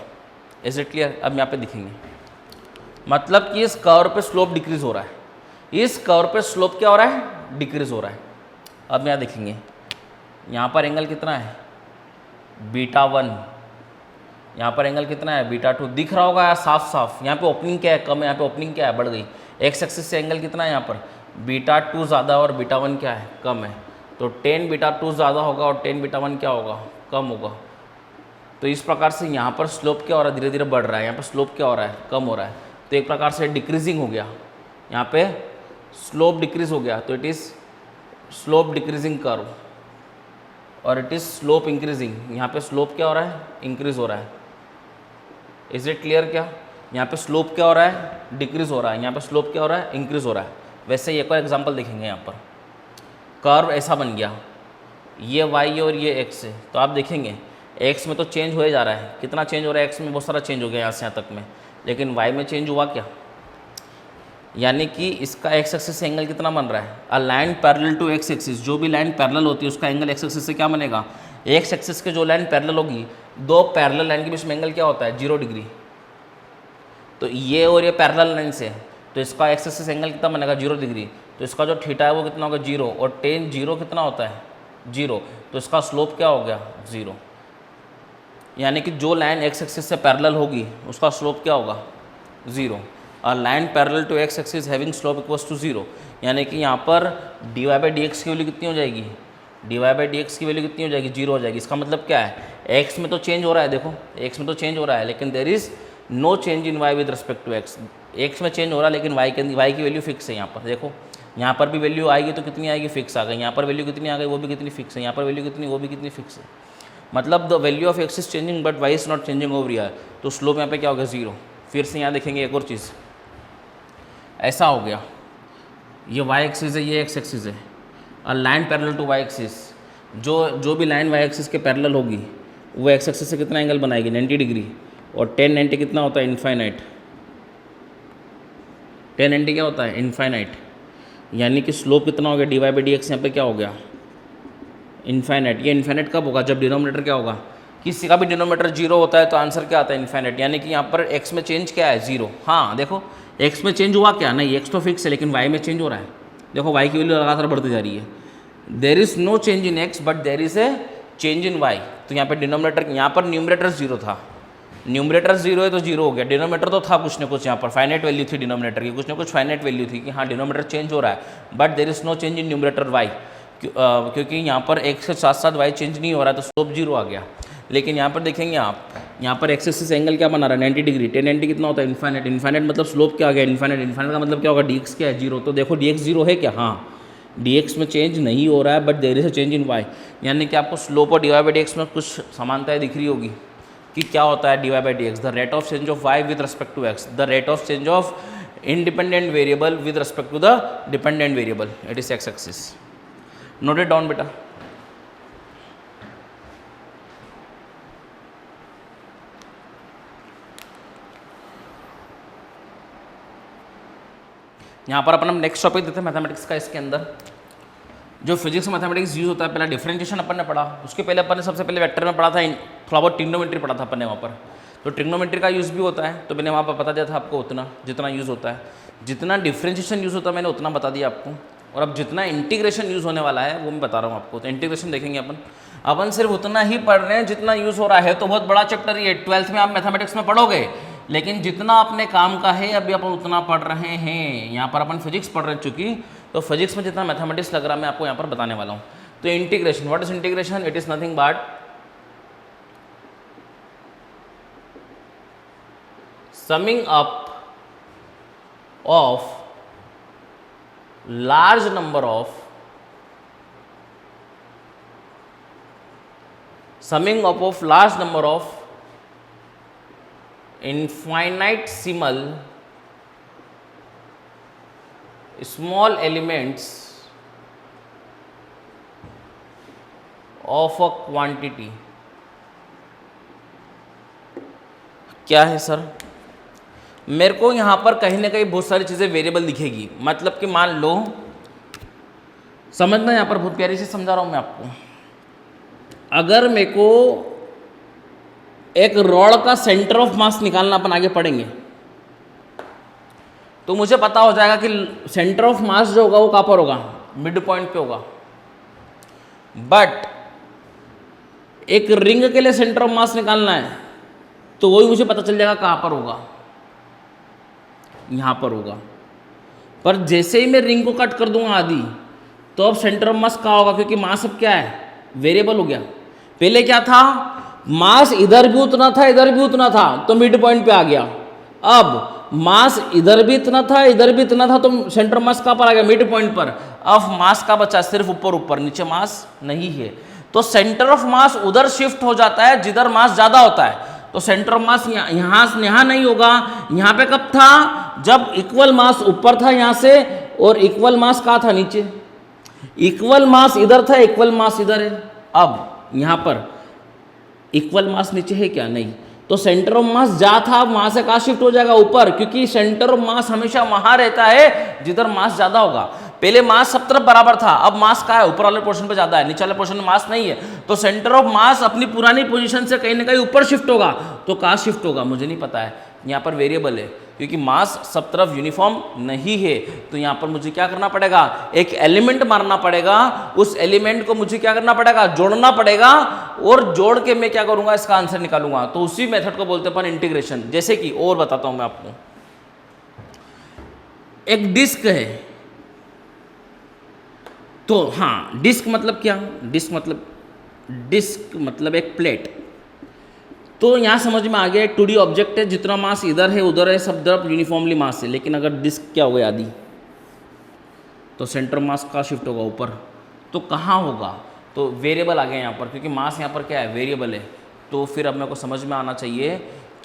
Is it clear? अब यहाँ पे दिखेंगे, मतलब कि इस कर्व पे स्लोप डिक्रीज हो रहा है, इस कर्व पे स्लोप क्या हो रहा है, डिक्रीज हो रहा है। अब यहाँ देखेंगे, यहाँ पर एंगल कितना है, β1, यहाँ पर एंगल कितना है, β2। दिख रहा होगा यार साफ साफ, यहाँ पे ओपनिंग क्या है, कम है, यहाँ पे ओपनिंग क्या है, बढ़ गई। एक्स एक्सिस से एंगल कितना है यहाँ पर, β2 ज़्यादा और β1 क्या है, कम है। तो tan β2 ज़्यादा होगा और tan β1 क्या होगा, कम होगा। तो इस प्रकार से यहाँ पर स्लोप क्या हो रहा है, धीरे धीरे बढ़ रहा है, यहाँ पर स्लोप क्या हो रहा है, कम हो रहा है। तो एक प्रकार से डिक्रीजिंग हो गया, यहाँ पे स्लोप डिक्रीज हो गया, तो it is slope decreasing curve, और इट इज़ स्लोप इंक्रीजिंग, यहाँ पे स्लोप क्या हो रहा है, इंक्रीज हो रहा है। Is it clear? क्या यहाँ पे स्लोप क्या हो रहा है, डिक्रीज हो रहा है, यहाँ पे स्लोप क्या हो रहा है, इंक्रीज हो रहा है। वैसे ही एक और एग्जांपल देखेंगे, यहाँ पर कर्व ऐसा बन गया, ये y और ये x है, तो आप देखेंगे x में तो चेंज हो जा रहा है, कितना चेंज हो रहा है, x में बहुत सारा चेंज हो गया यहाँ से यहाँ तक में, लेकिन y में चेंज हुआ क्या, यानी कि इसका x एक्सिस से एंगल कितना बन रहा है, a line parallel to x axis. जो भी लाइन पैरेलल होती है उसका एंगल x एक्सिस से क्या बनेगा, x एक्सिस के जो लाइन पैरेलल होगी, दो पैरेलल लाइन के बीच में एंगल क्या होता है, 0 डिग्री। तो ये और ये पैरेलल लाइन से, तो इसका x एक्सिस एंगल कितना बनेगा, 0 डिग्री। तो इसका जो थीटा है वो कितना होगा, 0, और tan 0 कितना होता है, 0, तो इसका स्लोप क्या हो गया, 0। यानी कि जो लाइन x एक्सिस से पैरेलल होगी उसका स्लोप क्या होगा, 0। और line parallel to x axis having slope equals to 0, यानी कि यहाँ पर dy/dx की वैल्यू कितनी हो जाएगी, dy/dx की वैल्यू कितनी हो जाएगी, 0 हो जाएगी। इसका मतलब क्या है, x में तो चेंज हो रहा है, देखो x में तो चेंज हो रहा है, लेकिन there is no change in y with respect to x। x में चेंज हो रहा है लेकिन y की वैल्यू फिक्स है। यहाँ पर देखो, यहाँ पर भी वैल्यू आएगी तो कितनी आएगी, फिक्स आ गई। यहाँ पर वैल्यू कितनी आ गई, वो भी कितनी फिक्स है। यहाँ पर वैल्यू कितनी, वो भी कितनी फिक्स है। मतलब the value of x is changing but y is not changing over here. तो स्लोप यहाँ पे क्या होगा, 0। फिर से यहाँ देखेंगे एक और चीज़, ऐसा हो गया, ये y एक्सिस है, ये x एक्सिस है, और line parallel to y axis, जो भी लाइन y एक्सिस के पैरेलल होगी वो x एक्सिस से कितना एंगल बनाएगी, 90 डिग्री। और tan 90 कितना होता है, इनफाइनाइट। tan 90 क्या होता है, इनफाइनाइट। यानी कि स्लोप कितना हो गया, dy/dx यहाँ पे क्या हो गया, इनफाइनाइट। ये इनफाइनाइट कब होगा, जब डिनोमिनेटर क्या होगा, किसी का भी डिनोमिनेटर 0 होता है तो आंसर क्या आता है, इनफाइनाइट। यानी कि यहाँ पर x में चेंज क्या है, 0। हाँ देखो, x में चेंज हुआ क्या, नहीं x तो फिक्स है, लेकिन y में चेंज हो रहा है। देखो y की वैल्यू लगातार बढ़ती जा रही है। There is no change in x but there is a change in y। तो यहाँ पर डिनोमिनेटर, यहाँ पर न्यूमरेटर 0 था, न्यूमरेटर 0 है तो 0 हो गया। डिनोमिनेटर तो था कुछ ना कुछ, यहाँ पर फाइनाइट वैल्यू थी डिनोमिनेटर की, कुछ ना कुछ फाइनाइट वैल्यू थी कि हाँ डिनोमिनेटर चेंज हो रहा है, but there is no change in numerator y। क्योंकि यहाँ पर x के साथ साथ y चेंज नहीं हो रहा है, तो स्लोप 0 आ गया। लेकिन यहाँ पर देखेंगे आप, यहाँ पर एक्सिस से एंगल क्या बना रहा है, 90 डिग्री। tan 90 कितना होता है, इनफाइनाइट। इनफाइनाइट मतलब स्लोप क्या आ गया, इनफाइनाइट। इनफाइनाइट का मतलब क्या होगा, dx क्या है, 0। तो देखो dx 0 है क्या, हाँ dx में चेंज नहीं हो रहा है, but there is a change in y। यानी कि आपको स्लोप और dy/dx में कुछ समानताएं दिख रही होगी कि क्या होता है dy/dx, the rate of change of y with respect to x, the rate of change of independent variable with respect to the dependent variable, it is x axis. Note it down बेटा। यहाँ पर अपन हम नेक्स्ट टॉपिक देते हैं मैथमेटिक्स का। इसके अंदर जो फिजिक्स मैथमेटिक्स यूज होता है, पहला डिफरेंशिएशन अपन ने पढ़ा, उसके पहले अपन ने सबसे पहले वेक्टर में पढ़ा था, थोड़ा बहुत ट्रिग्नोमेट्री पढ़ा था अपन ने वहाँ पर। तो ट्रिग्नोमेट्री का यूज़ भी होता है, तो मैंने वहाँ पर बता दिया था आपको उतना जितना यूज़ होता है। जितना डिफरेंशिएशन यूज़ होता है मैंने उतना बता दिया आपको, और अब जितना इंटीग्रेशन यूज़ होने वाला है वो मैं बता रहा हूँ आपको। तो इंटीग्रेशन देखेंगे अपन सिर्फ उतना ही पढ़ रहे हैं जितना यूज़ हो रहा है। तो बहुत बड़ा चैप्टर ये 12th में आप मैथमेटिक्स में पढ़ोगे लेकिन जितना अपने काम का है अभी अपन उतना पढ़ रहे हैं। यहाँ पर अपन फिजिक्स पढ़ रहे चूँकि, तो फिजिक्स में जितना मैथमेटिक्स लग रहा है मैं आपको यहाँ पर बताने वाला हूँ। तो integration, what is integration? It is nothing but summing up of large number of infinitesimal small elements of a quantity। क्या है सर? मेरे को यहाँ पर कहीं ना कहीं बहुत सारी चीज़ें वेरिएबल दिखेगी। मतलब कि मान लो, समझना, यहाँ पर बहुत प्यारी से समझा रहा हूँ मैं आपको। अगर मेरे को एक रॉड का सेंटर ऑफ मास निकालना अपन आगे पढ़ेंगे, तो मुझे पता हो जाएगा कि सेंटर ऑफ मास जो होगा वो कहाँ पर होगा? मिड पॉइंट पे होगा। बट एक रिंग के लिए सेंटर ऑफ मास निकालना है तो वही मुझे पता चल जाएगा कहाँ पर होगा, यहाँ पर होगा। पर जैसे ही मैं रिंग को कट कर दूंगा आधी, तो अब सेंटर ऑफ मास कहाँ होगा? क्योंकि मास अब क्या है? वेरिएबल हो गया। पहले क्या था? मास इधर भी उतना था, इधर भी उतना था, तो मिड पॉइंट पे आ गया। अब मास इधर भी इतना था, इधर भी इतना था, तो सेंटर ऑफ मास कहाँ पर आ गया? मिड पॉइंट पर। अब मास का बचा सिर्फ ऊपर ऊपर, नीचे मास नहीं है। तो सेंटर ऑफ मास उधर शिफ्ट हो जाता है जिधर मास ज़्यादा होता है। तो सेंटर ऑफ मास यहाँ नहीं होगा। यहाँ पे कब था? जब इक्वल मास ऊपर था यहाँ से, और इक्वल मास कहाँ था? नीचे। इक्वल मास इधर था, इक्वल मास इधर है। अब यहाँ पर इक्वल मास नीचे है क्या? नहीं। तो सेंटर ऑफ मास जहाँ था वहाँ से कहाँ शिफ्ट हो जाएगा? ऊपर, क्योंकि सेंटर ऑफ मास हमेशा वहाँ रहता है जिधर मास ज़्यादा होगा। पहले मास सब तरफ बराबर था, अब मास कहाँ है? ऊपर वाले पोर्शन पे ज़्यादा है, नीचे वाले पोर्शन में मास नहीं है। तो सेंटर ऑफ मास अपनी पुरानी पोजीशन से कहीं ना कहीं ऊपर शिफ्ट होगा। तो कहाँ शिफ्ट होगा मुझे नहीं पता है, यहाँ पर वेरिएबल है, क्योंकि मास सब तरफ यूनिफॉर्म नहीं है। तो यहाँ पर मुझे क्या करना पड़ेगा? एक एलिमेंट मारना पड़ेगा। उस एलिमेंट को मुझे क्या करना पड़ेगा? जोड़ना पड़ेगा, और जोड़ के मैं क्या करूँगा? इसका आंसर निकालूंगा। तो उसी मेथड को बोलते हैं अपन इंटीग्रेशन। जैसे कि और बताता हूँ मैं आपको, एक डिस्क है, तो हाँ, डिस्क मतलब क्या? डिस्क मतलब एक प्लेट। तो यहाँ समझ में आ गया, एक 2D ऑब्जेक्ट है, जितना मास इधर है उधर है, सब तरफ यूनिफॉर्मली मास है। लेकिन अगर डिस्क क्या हो गया आदि, तो सेंटर मास का शिफ्ट होगा ऊपर। तो कहाँ होगा? तो वेरिएबल आ गया यहाँ पर, क्योंकि मास यहाँ पर क्या है? वेरिएबल है। तो फिर अब मेरे को समझ में आना चाहिए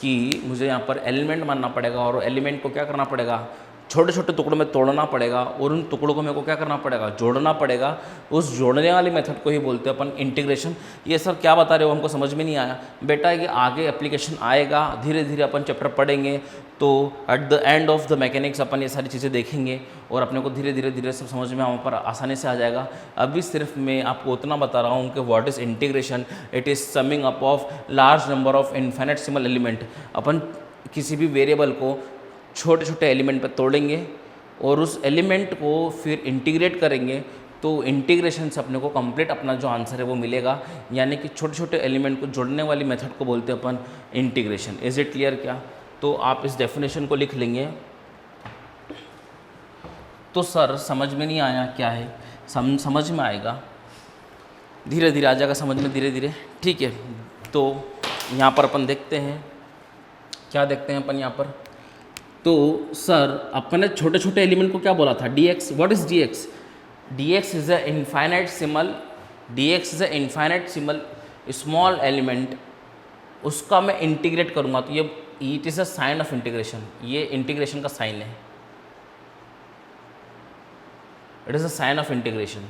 कि मुझे यहाँ पर एलिमेंट मानना पड़ेगा, और एलिमेंट को क्या करना पड़ेगा? छोटे छोटे टुकड़ों में तोड़ना पड़ेगा, और उन टुकड़ों को मेरे को क्या करना पड़ेगा? जोड़ना पड़ेगा। उस जोड़ने वाली मेथड को ही बोलते हैं अपन इंटीग्रेशन। ये सर क्या बता रहे हो, हमको समझ में नहीं आया। बेटा ये आगे एप्लीकेशन आएगा, धीरे धीरे अपन चैप्टर पढ़ेंगे, तो at the end of the mechanics अपन ये सारी चीज़ें देखेंगे, और अपने को धीरे धीरे सब समझ में वहाँ पर आसानी से आ जाएगा। अभी सिर्फ मैं आपको उतना बता रहा हूँ कि what is integration. It is summing up of large number of infinitesimal element. अपन किसी भी वेरिएबल को छोटे छोटे एलिमेंट पर तोड़ेंगे, और उस एलिमेंट को फिर इंटीग्रेट करेंगे, तो इंटीग्रेशन से अपने को कंप्लीट अपना जो आंसर है वो मिलेगा। यानी कि छोटे छोटे एलिमेंट को जोड़ने वाली मेथड को बोलते हैं अपन इंटीग्रेशन। इज इट क्लियर क्या? तो आप इस डेफिनेशन को लिख लेंगे। तो सर समझ में नहीं आया क्या है? समझ में आएगा, धीरे धीरे आ जाएगा समझ में, धीरे धीरे। ठीक है, तो यहाँ पर अपन देखते हैं, क्या देखते हैं अपन यहाँ पर? तो सर अपन ने छोटे छोटे एलिमेंट को क्या बोला था? dx। What is dx? dx is a infinitesimal small element. उसका मैं इंटीग्रेट करूँगा, तो ये it is a sign of integration. ये इंटीग्रेशन का साइन है, it is a sign of integration.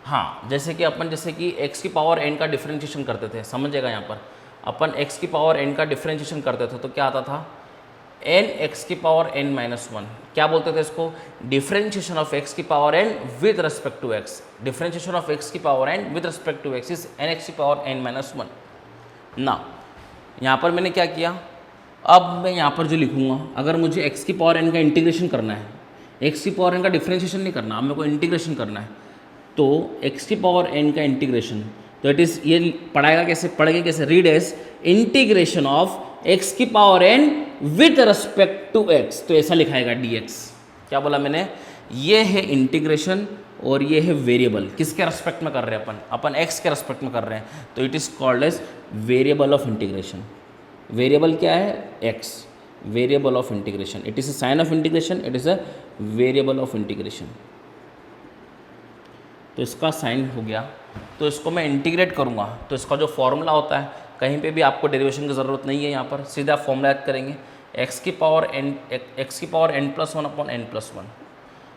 हाँ, जैसे कि अपन x की पावर n का डिफरेंशिएशन करते थे, समझिएगा यहाँ पर अपन x की पावर n का डिफरेंशिएशन करते थे, तो क्या आता था? n x की पावर n माइनस 1। क्या बोलते थे इसको? डिफरेंशिएशन ऑफ x की power n with respect to x। Differentiation of x की power n with respect to x is n x की पावर n माइनस 1 ना। यहाँ पर मैंने क्या किया? अब मैं यहाँ पर जो लिखूँगा, अगर मुझे x की पावर n का इंटीग्रेशन करना है, x की पावर n का डिफरेंशिएशन नहीं करना, अब मेरे को इंटीग्रेशन करना है, तो x की पावर n का इंटीग्रेशन, तो इट इज़, ये पढ़ेंगे कैसे? Read as integration of x की power n with respect to x, तो ऐसा लिखाएगा dx। क्या बोला मैंने, ये है इंटीग्रेशन और ये है वेरिएबल, किसके रेस्पेक्ट में कर रहे हैं अपन एक्स के रेस्पेक्ट में कर रहे हैं, तो it is called as variable of integration. Variable क्या है, x, variable of integration, it is a sign of integration, it is a variable of integration. तो इसका साइन हो गया, तो इसको मैं इंटीग्रेट करूँगा, तो इसका जो फॉर्मूला होता है, कहीं पे भी आपको डेरिवेशन की ज़रूरत नहीं है, यहाँ पर सीधा फॉर्मूला याद करेंगे, एक्स की power n plus one upon n plus one,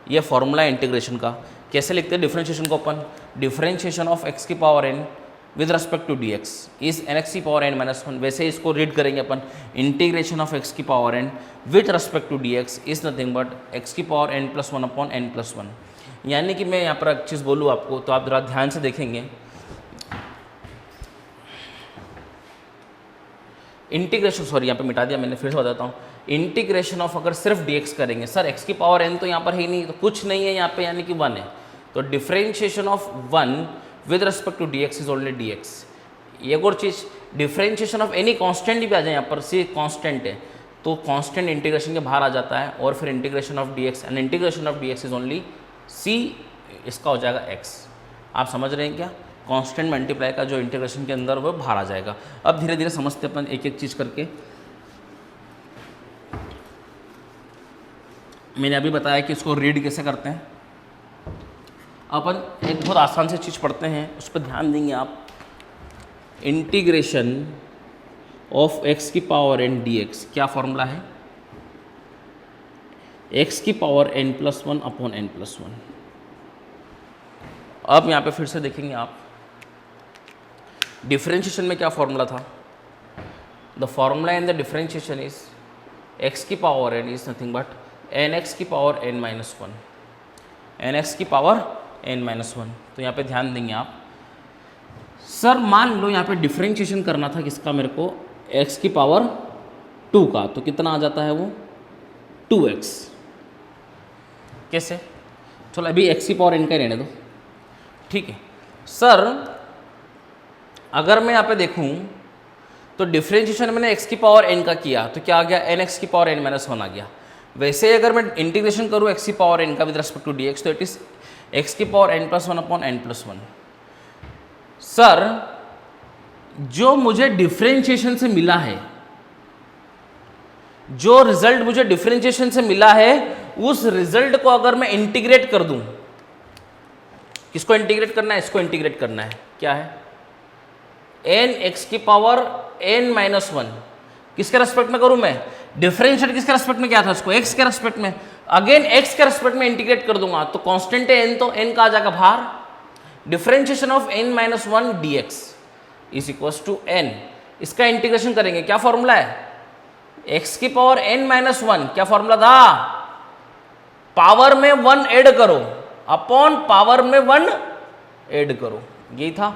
ये फॉर्मूला है इंटीग्रेशन का। कैसे लिखते हैं डिफरेंशिएशन को अपन, डिफरेंशिएशन ऑफ x की power n with respect to dx is nx की पावर n माइनस वन। वैसे इसको रीड करेंगे अपन, इंटीग्रेशन ऑफ x की power n with respect to dx is nothing but x की power n plus one upon n plus one. यानी कि मैं यहाँ पर एक चीज़ बोलूँ आपको, तो आप जरा ध्यान से देखेंगे, इंटीग्रेशन, सॉरी यहाँ पे मिटा दिया मैंने, फिर से बताता हूँ, इंटीग्रेशन ऑफ अगर सिर्फ dx करेंगे, सर x की पावर n तो यहाँ पर है नहीं, तो कुछ नहीं है यहाँ पे, यानी कि 1 है, तो differentiation of 1 with respect to dx is only dx। एक और चीज़, डिफरेंशिएशन ऑफ एनी कांस्टेंट भी आ जाए यहाँ पर, सी कांस्टेंट है तो कांस्टेंट इंटीग्रेशन के बाहर आ जाता है, और फिर integration of dx and integration of dx is only c, इसका हो जाएगा x। आप समझ रहे हैं क्या, कांस्टेंट मल्टीप्लाई का जो इंटीग्रेशन के अंदर वो बाहर आ जाएगा। अब धीरे धीरे समझते अपन एक एक चीज़ करके। मैंने अभी बताया कि इसको रीड कैसे करते हैं, अपन एक बहुत आसान से चीज़ पढ़ते हैं, उस पर ध्यान देंगे आप। इंटीग्रेशन ऑफ x की पावर n dx, क्या फॉर्मूला है, x की power n plus one upon n plus one. अब यहाँ पे फिर से देखेंगे आप, डिफरेंशिएशन में क्या फॉर्मूला था, the formula in the differentiation is x की power n is nothing but nx की power n minus one, nx की पावर n माइनस वन। तो यहाँ पे ध्यान देंगे आप, सर मान लो यहाँ पे डिफरेंशिएशन करना था किसका मेरे को, x की पावर 2 का, तो कितना आ जाता है वो 2x। कैसे, चलो अभी x की पावर n का रहने दो, ठीक है। सर अगर मैं यहाँ पे देखूँ तो डिफरेंशिएशन मैंने x की पावर n का किया, तो क्या आ गया, nx की पावर n माइनस वन आ गया। वैसे अगर मैं इंटीग्रेशन करूँ x की पावर n का विद रेस्पेक्ट टू dx, तो इट इज x की power n plus one upon n plus one. Sir जो मुझे डिफरेंशिएशन से मिला है, जो रिजल्ट मुझे डिफरेंशिएशन से मिला है, उस रिजल्ट को अगर मैं इंटीग्रेट कर दूं, किसको इंटीग्रेट करना है, इसको इंटीग्रेट करना है, क्या है, n x की पावर n माइनस वन, किसके रेस्पेक्ट में करूं मैं, डिफरेंशिएट किसके रेस्पेक्ट में किया था, इसको x के रेस्पेक्ट में, अगेन x के रेस्पेक्ट में इंटीग्रेट कर दूंगा, तो कांस्टेंट है n, तो n का आ जाएगा बाहर, differentiation of n minus one dx is equals to n। इसका इंटीग्रेशन करेंगे, क्या फॉर्मूला है, x की पावर n माइनस वन, क्या फॉर्मूला था, पावर में 1 ऐड करो अपॉन पावर में 1 ऐड करो, यही था।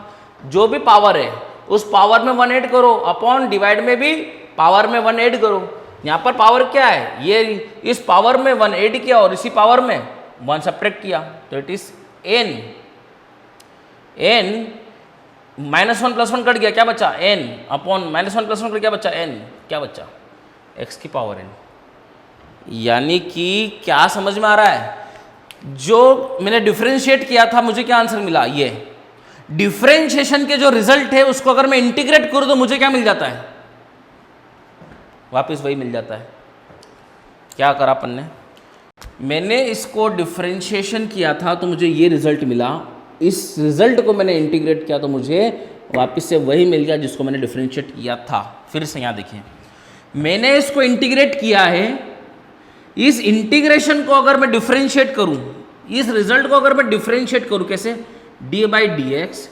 जो भी पावर है उस पावर में 1 ऐड करो, अपॉन डिवाइड में भी पावर में 1 ऐड करो। यहाँ पर पावर क्या है, ये इस पावर में 1 ऐड किया और इसी पावर में 1 सब्ट्रैक्ट किया, तो it is n। n minus one plus one cut गया, क्या बचा, n upon minus one plus one cut, क्या बचा, n, क्या बचा, x की पावर n। यानी कि क्या समझ में आ रहा है, जो मैंने डिफरेंशिएट किया था मुझे क्या आंसर मिला, ये डिफरेंशिएशन के जो रिजल्ट है उसको अगर मैं इंटीग्रेट करूं तो मुझे क्या मिल जाता है, वापस वही मिल जाता है। क्या करा अपन ने, मैंने इसको डिफरेंशिएशन किया था तो मुझे ये रिजल्ट मिला, इस रिजल्ट को मैंने इंटीग्रेट किया तो मुझे वापस से वही मिल गया जिसको मैंने डिफरेंशिएट किया था। फिर से यहाँ देखिए, मैंने इसको इंटीग्रेट किया है, इस इंटीग्रेशन को अगर मैं डिफरेंशिएट करूं, इस रिजल्ट को अगर मैं डिफरेंशिएट करूं, कैसे, d by d x,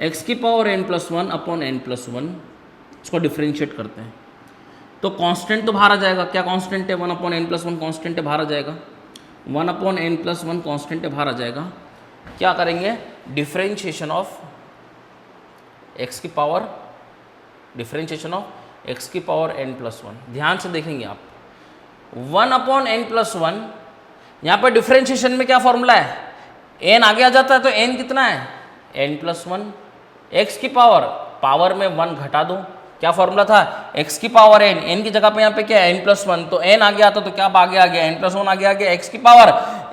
x की power n plus one upon n plus one, इसको डिफरेंशिएट करते हैं तो कांस्टेंट तो बाहर आ जाएगा, क्या कांस्टेंट है, 1 upon n plus one constant है, बाहर आ जाएगा, 1 upon n plus one constant है, बाहर आ जाएगा। क्या करेंगे, डिफरेंशिएशन ऑफ x की पावर, डिफरेंशिएशन ऑफ x की पावर n प्लस वन। ध्यान से देखेंगे आप, 1 अपॉन n प्लस वन, यहाँ पर डिफरेंशिएशन में क्या फॉर्मूला है, n आगे आ जाता है तो n कितना है, n प्लस वन, एक्स की पावर में 1 घटा दो, क्या फॉर्मूला था, x की पावर n, n की जगह पे यहाँ पे क्या है n+1, तो n आगे आता तो क्या आगे आ गया n+1 आगे आ गया, x की पावर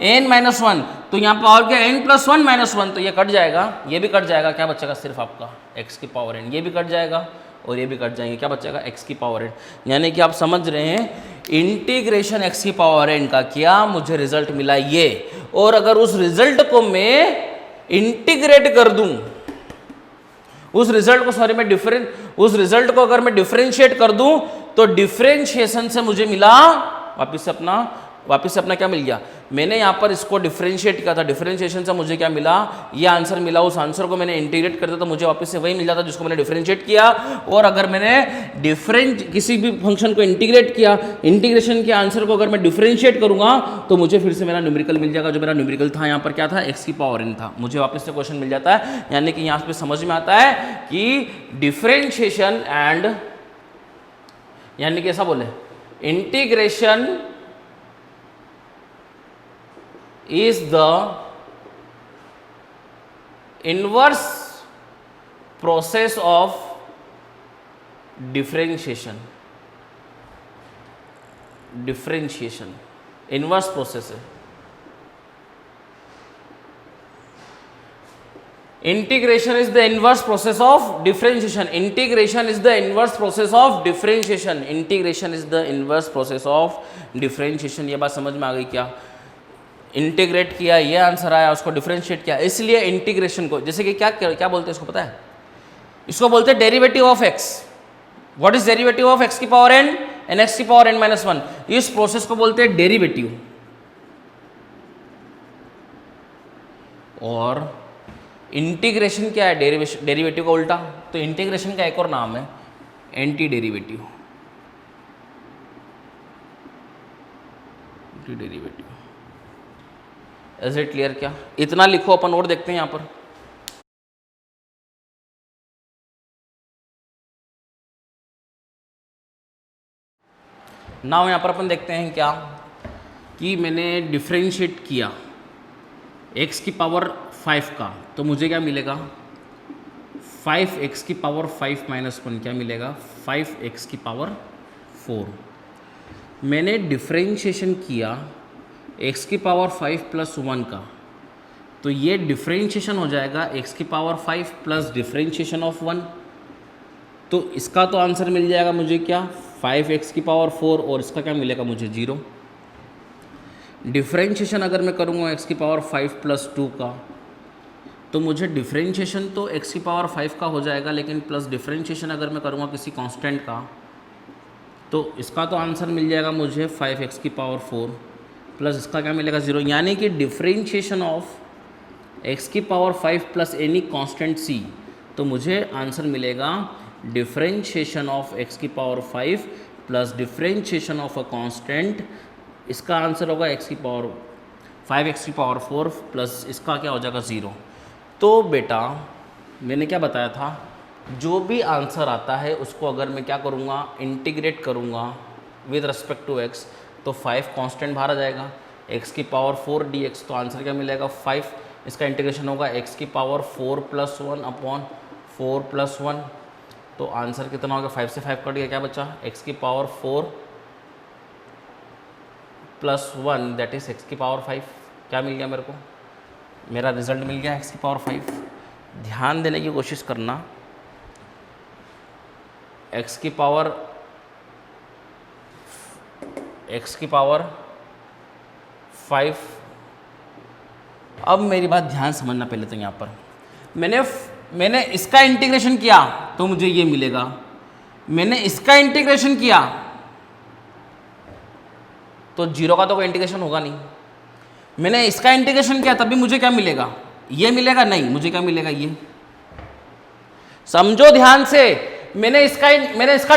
n-1, तो यहाँ पे और क्या n+1 -1, तो ये कट जाएगा, ये भी कट जाएगा, क्या बचेगा सिर्फ आपका x की पावर n, ये भी कट जाएगा और ये भी कट जाएंगे, क्या बचेगा x की पावर n। यानी कि आप समझ रहे हैं इंटीग्रेशन x की पावर n का क्या मुझे रिजल्ट मिला ये, और अगर उस रिजल्ट को मैं इंटीग्रेट कर दूं, उस रिजल्ट को उस रिजल्ट को अगर मैं डिफरेंशिएट कर दूं तो डिफरेंशिएशन से मुझे मिला वापस से अपना क्या मिल गया, मैंने यहाँ पर इसको डिफरेंशिएट किया था, डिफरेंशिएशन से मुझे क्या मिला, ये आंसर मिला, उस आंसर को मैंने इंटीग्रेट कर दिया तो मुझे वापस से वही मिल जाता जिसको मैंने डिफरेंशिएट किया। और अगर मैंने किसी भी फंक्शन को इंटीग्रेट किया, इंटीग्रेशन के आंसर को अगर मैं डिफरेंशिएट करूंगा तो मुझे फिर से मेरा न्यूमेरिकल मिल जाएगा, जो मेरा न्यूमेरिकल था यहाँ पर क्या था, x की पावर n था, मुझे वापस से क्वेश्चन मिल जाता है। यानी कि यहाँ पे समझ में आता है कि डिफरेंशिएशन एंड, यानी कि ऐसा बोले integration is the inverse process of differentiation inverse process है। integration is the inverse process of differentiation, integration is the inverse process of differentiation, integration is the inverse process of differentiation। ये बात समझ में आ गई क्या, इंटीग्रेट किया, ये आंसर आया, उसको डिफरेंशिएट किया, इसलिए इंटीग्रेशन को जैसे कि क्या क्या बोलते हैं इसको पता है, इसको बोलते हैं derivative of x। What is derivative of x की पावर n एंड x की पावर n-1, इस प्रोसेस को बोलते हैं डेरिवेटिव। और इंटीग्रेशन क्या है, डेरिवेटिव का उल्टा, तो इंटीग्रेशन का एक और नाम है anti derivative, is it clear क्या, इतना लिखो अपन और देखते हैं यहां पर। नाउ यहां पर अपन देखते हैं क्या कि मैंने डिफरेंशिएट किया x की पावर 5 का, तो मुझे क्या मिलेगा 5x की पावर 5 -1 क्या मिलेगा 5x की पावर 4। मैंने डिफरेंशिएशन किया x की पावर 5 + 1 का, तो ये डिफरेंशिएशन हो जाएगा x की पावर 5 प्लस डिफरेंशिएशन ऑफ 1, तो इसका तो आंसर मिल जाएगा मुझे क्या 5x की पावर 4, और इसका क्या मिलेगा मुझे 0। डिफरेंशिएशन अगर मैं करूँगा x की पावर 5 + 2 का, तो मुझे डिफरेंशिएशन तो x की पावर 5 का हो जाएगा, लेकिन प्लस डिफरेंशिएशन अगर मैं करूँगा किसी कांस्टेंट का, तो इसका तो आंसर मिल जाएगा मुझे 5x की पावर 4 प्लस इसका क्या मिलेगा 0। यानी कि डिफरेंशिएशन ऑफ x की power 5 plus any constant c, तो मुझे आंसर मिलेगा डिफरेंशिएशन ऑफ x की power 5 plus differentiation of a constant, इसका आंसर होगा x की पावर 5x की पावर 4 प्लस इसका क्या हो जाएगा 0। तो बेटा मैंने क्या बताया था, जो भी आंसर आता है उसको अगर मैं क्या करूँगा इंटीग्रेट करूँगा विद रिस्पेक्ट टू x, तो 5 कांस्टेंट बाहर आ जाएगा, x की पावर 4 dx, तो आंसर क्या मिलेगा 5, इसका इंटीग्रेशन होगा x की पावर 4 + 1 अपॉन 4 + 1, तो आंसर कितना होगा 5 से 5 कट गया, क्या बचा x की पावर 4 + 1 दैट इज x की पावर 5, क्या मिल गया मेरे को, मेरा रिजल्ट मिल गया x की पावर 5। ध्यान देने की कोशिश करना, x की पावर 5, अब मेरी बात ध्यान समझना पहले, तो यहाँ पर मैंने इसका इंटीग्रेशन किया तो मुझे ये मिलेगा, मैंने इसका इंटीग्रेशन किया तो 0 का तो कोई इंटीग्रेशन होगा नहीं, मैंने इसका इंटीग्रेशन किया तभी मुझे क्या मिलेगा, ये मिलेगा नहीं, मुझे क्या मिलेगा ये, समझो ध्यान से। मैंने इसका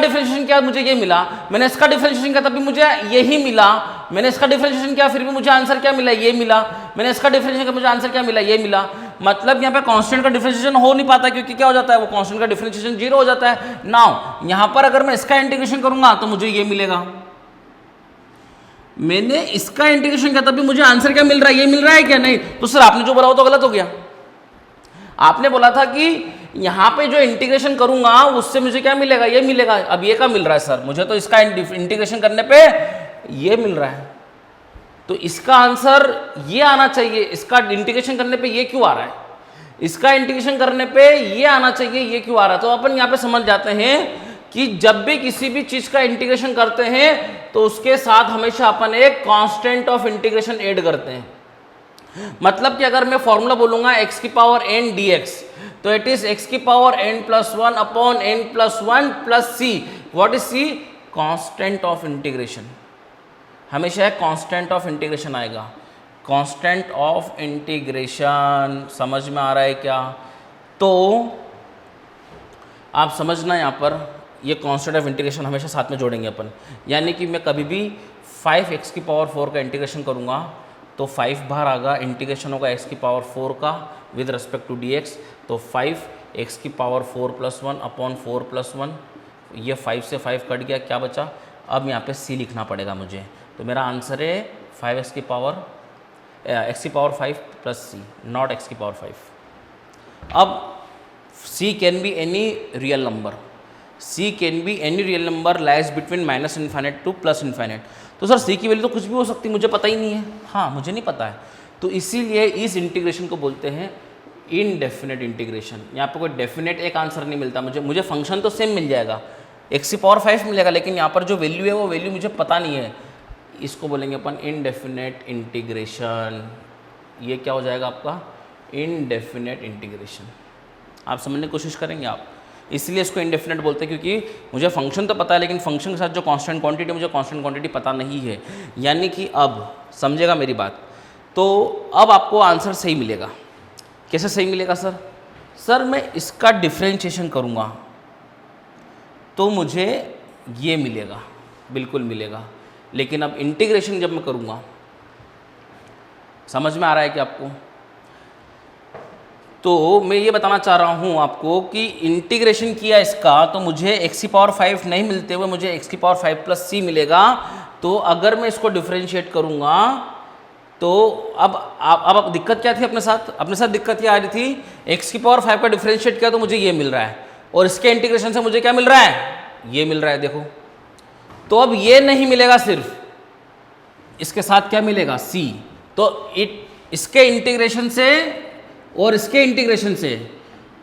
डिफरेंशिएशन किया मुझे ये मिला, मैंने इसका डिफरेंशिएशन किया तभी मुझे यही मिला, मैंने इसका डिफरेंशिएशन किया फिर भी मुझे आंसर क्या मिला, ये मिला, मैंने इसका डिफरेंशिएशन किया मुझे आंसर क्या मिला, ये मिला। मतलब यहाँ पे कांस्टेंट का डिफरेंशिएशन हो नहीं पाता, क्योंकि क्या हो जाता है वो कांस्टेंट का डिफरेंशिएशन 0 हो जाता है। नाउ यहाँ पर अगर मैं इसका इंटीग्रेशन करूंगा तो मुझे ये मिलेगा, मैंने इसका इंटीग्रेशन किया तभी मुझे आंसर क्या मिल रहा है, ये मिल रहा है क्या, नहीं, तो सर आपने जो बोला वो तो गलत हो गया। आपने बोला था कि यहाँ पे जो इंटीग्रेशन करूंगा उससे मुझे क्या मिलेगा, ये मिलेगा। अब ये क्या मिल रहा है सर, मुझे तो इसका इंटीग्रेशन करने पे ये मिल रहा है, तो इसका आंसर ये आना चाहिए। इसका इंटीग्रेशन करने पे ये क्यों आ रहा है, इसका इंटीग्रेशन करने पे ये आना चाहिए, ये क्यों आ रहा है। तो अपन यहाँ पे समझ जाते हैं कि जब भी किसी भी चीज का इंटीग्रेशन करते हैं तो उसके साथ हमेशा अपन एक कांस्टेंट ऑफ इंटीग्रेशन ऐड करते हैं। मतलब कि अगर मैं फॉर्मूला बोलूंगा x की पावर n dx, तो इट इज x की power n plus 1 upon n plus 1 plus c। What is c? Constant of integration. हमेशा एक कांस्टेंट ऑफ इंटीग्रेशन आएगा। कांस्टेंट ऑफ इंटीग्रेशन समझ में आ रहा है क्या? तो आप समझना यहाँ पर ये कांस्टेंट ऑफ इंटीग्रेशन हमेशा साथ में जोड़ेंगे अपन। यानी कि मैं कभी भी 5x की पावर 4 का इंटीग्रेशन करूँगा तो 5 बाहर आएगा, इंटीग्रेशन होगा x की पावर 4 का विद रिस्पेक्ट टू dx, तो 5x की पावर 4 प्लस 1 अपॉन 4 प्लस 1, ये 5 से 5 कट गया, क्या बचा? अब यहाँ पे c लिखना पड़ेगा मुझे। तो मेरा आंसर है 5x की पावर x की power 5 plus c, not x की पावर 5। अब c can be any real number, c can be any real number lies between minus infinite two plus infinite. तो सर c की वैल्यू तो कुछ भी हो सकती है, मुझे पता ही नहीं है। हाँ, मुझे नहीं पता है, तो इसीलिए इस इंटीग्रेशन को बोलते हैं इनडेफिनेट इंटीग्रेशन। यहाँ पे कोई डेफिनेट एक आंसर नहीं मिलता मुझे फंक्शन तो सेम मिल जाएगा, x की पावर 5 मिलेगा, लेकिन यहाँ पर जो वैल्यू है वो वैल्यू मुझे पता नहीं है। इसको बोलेंगे अपन इनडेफिनेट इंटीग्रेशन। ये क्या हो जाएगा आपका? Indefinite integration. आप समझने की कोशिश करेंगे आप, इसलिए इसको इनडेफिनेट बोलते हैं, क्योंकि मुझे फंक्शन तो पता है लेकिन फंक्शन के साथ जो कांस्टेंट क्वांटिटी, मुझे कांस्टेंट क्वांटिटी पता नहीं है। यानी कि अब समझेगा मेरी बात, तो अब आपको आंसर सही मिलेगा। कैसे सही मिलेगा सर? सर मैं इसका डिफ्रेंशिएशन करूँगा तो मुझे ये मिलेगा, बिल्कुल मिलेगा, लेकिन अब इंटीग्रेशन जब मैं करूँगा, समझ में आ रहा है कि आपको? तो मैं ये बताना चाह रहा हूँ आपको कि इंटीग्रेशन किया इसका तो मुझे x की पावर 5 नहीं मिलते हुए मुझे x की पावर 5 प्लस c मिलेगा। तो अगर मैं इसको डिफ्रेंशिएट करूँगा तो अब दिक्कत क्या थी अपने साथ दिक्कत क्या आ रही थी? x की पावर 5 का डिफ्रेंशिएट किया तो मुझे ये मिल रहा है, और इसके इंटीग्रेशन से मुझे क्या मिल रहा है? ये मिल रहा है, देखो। तो अब ये नहीं मिलेगा, सिर्फ इसके साथ क्या मिलेगा? c। तो इसके इंटीग्रेशन से और इसके इंटीग्रेशन से,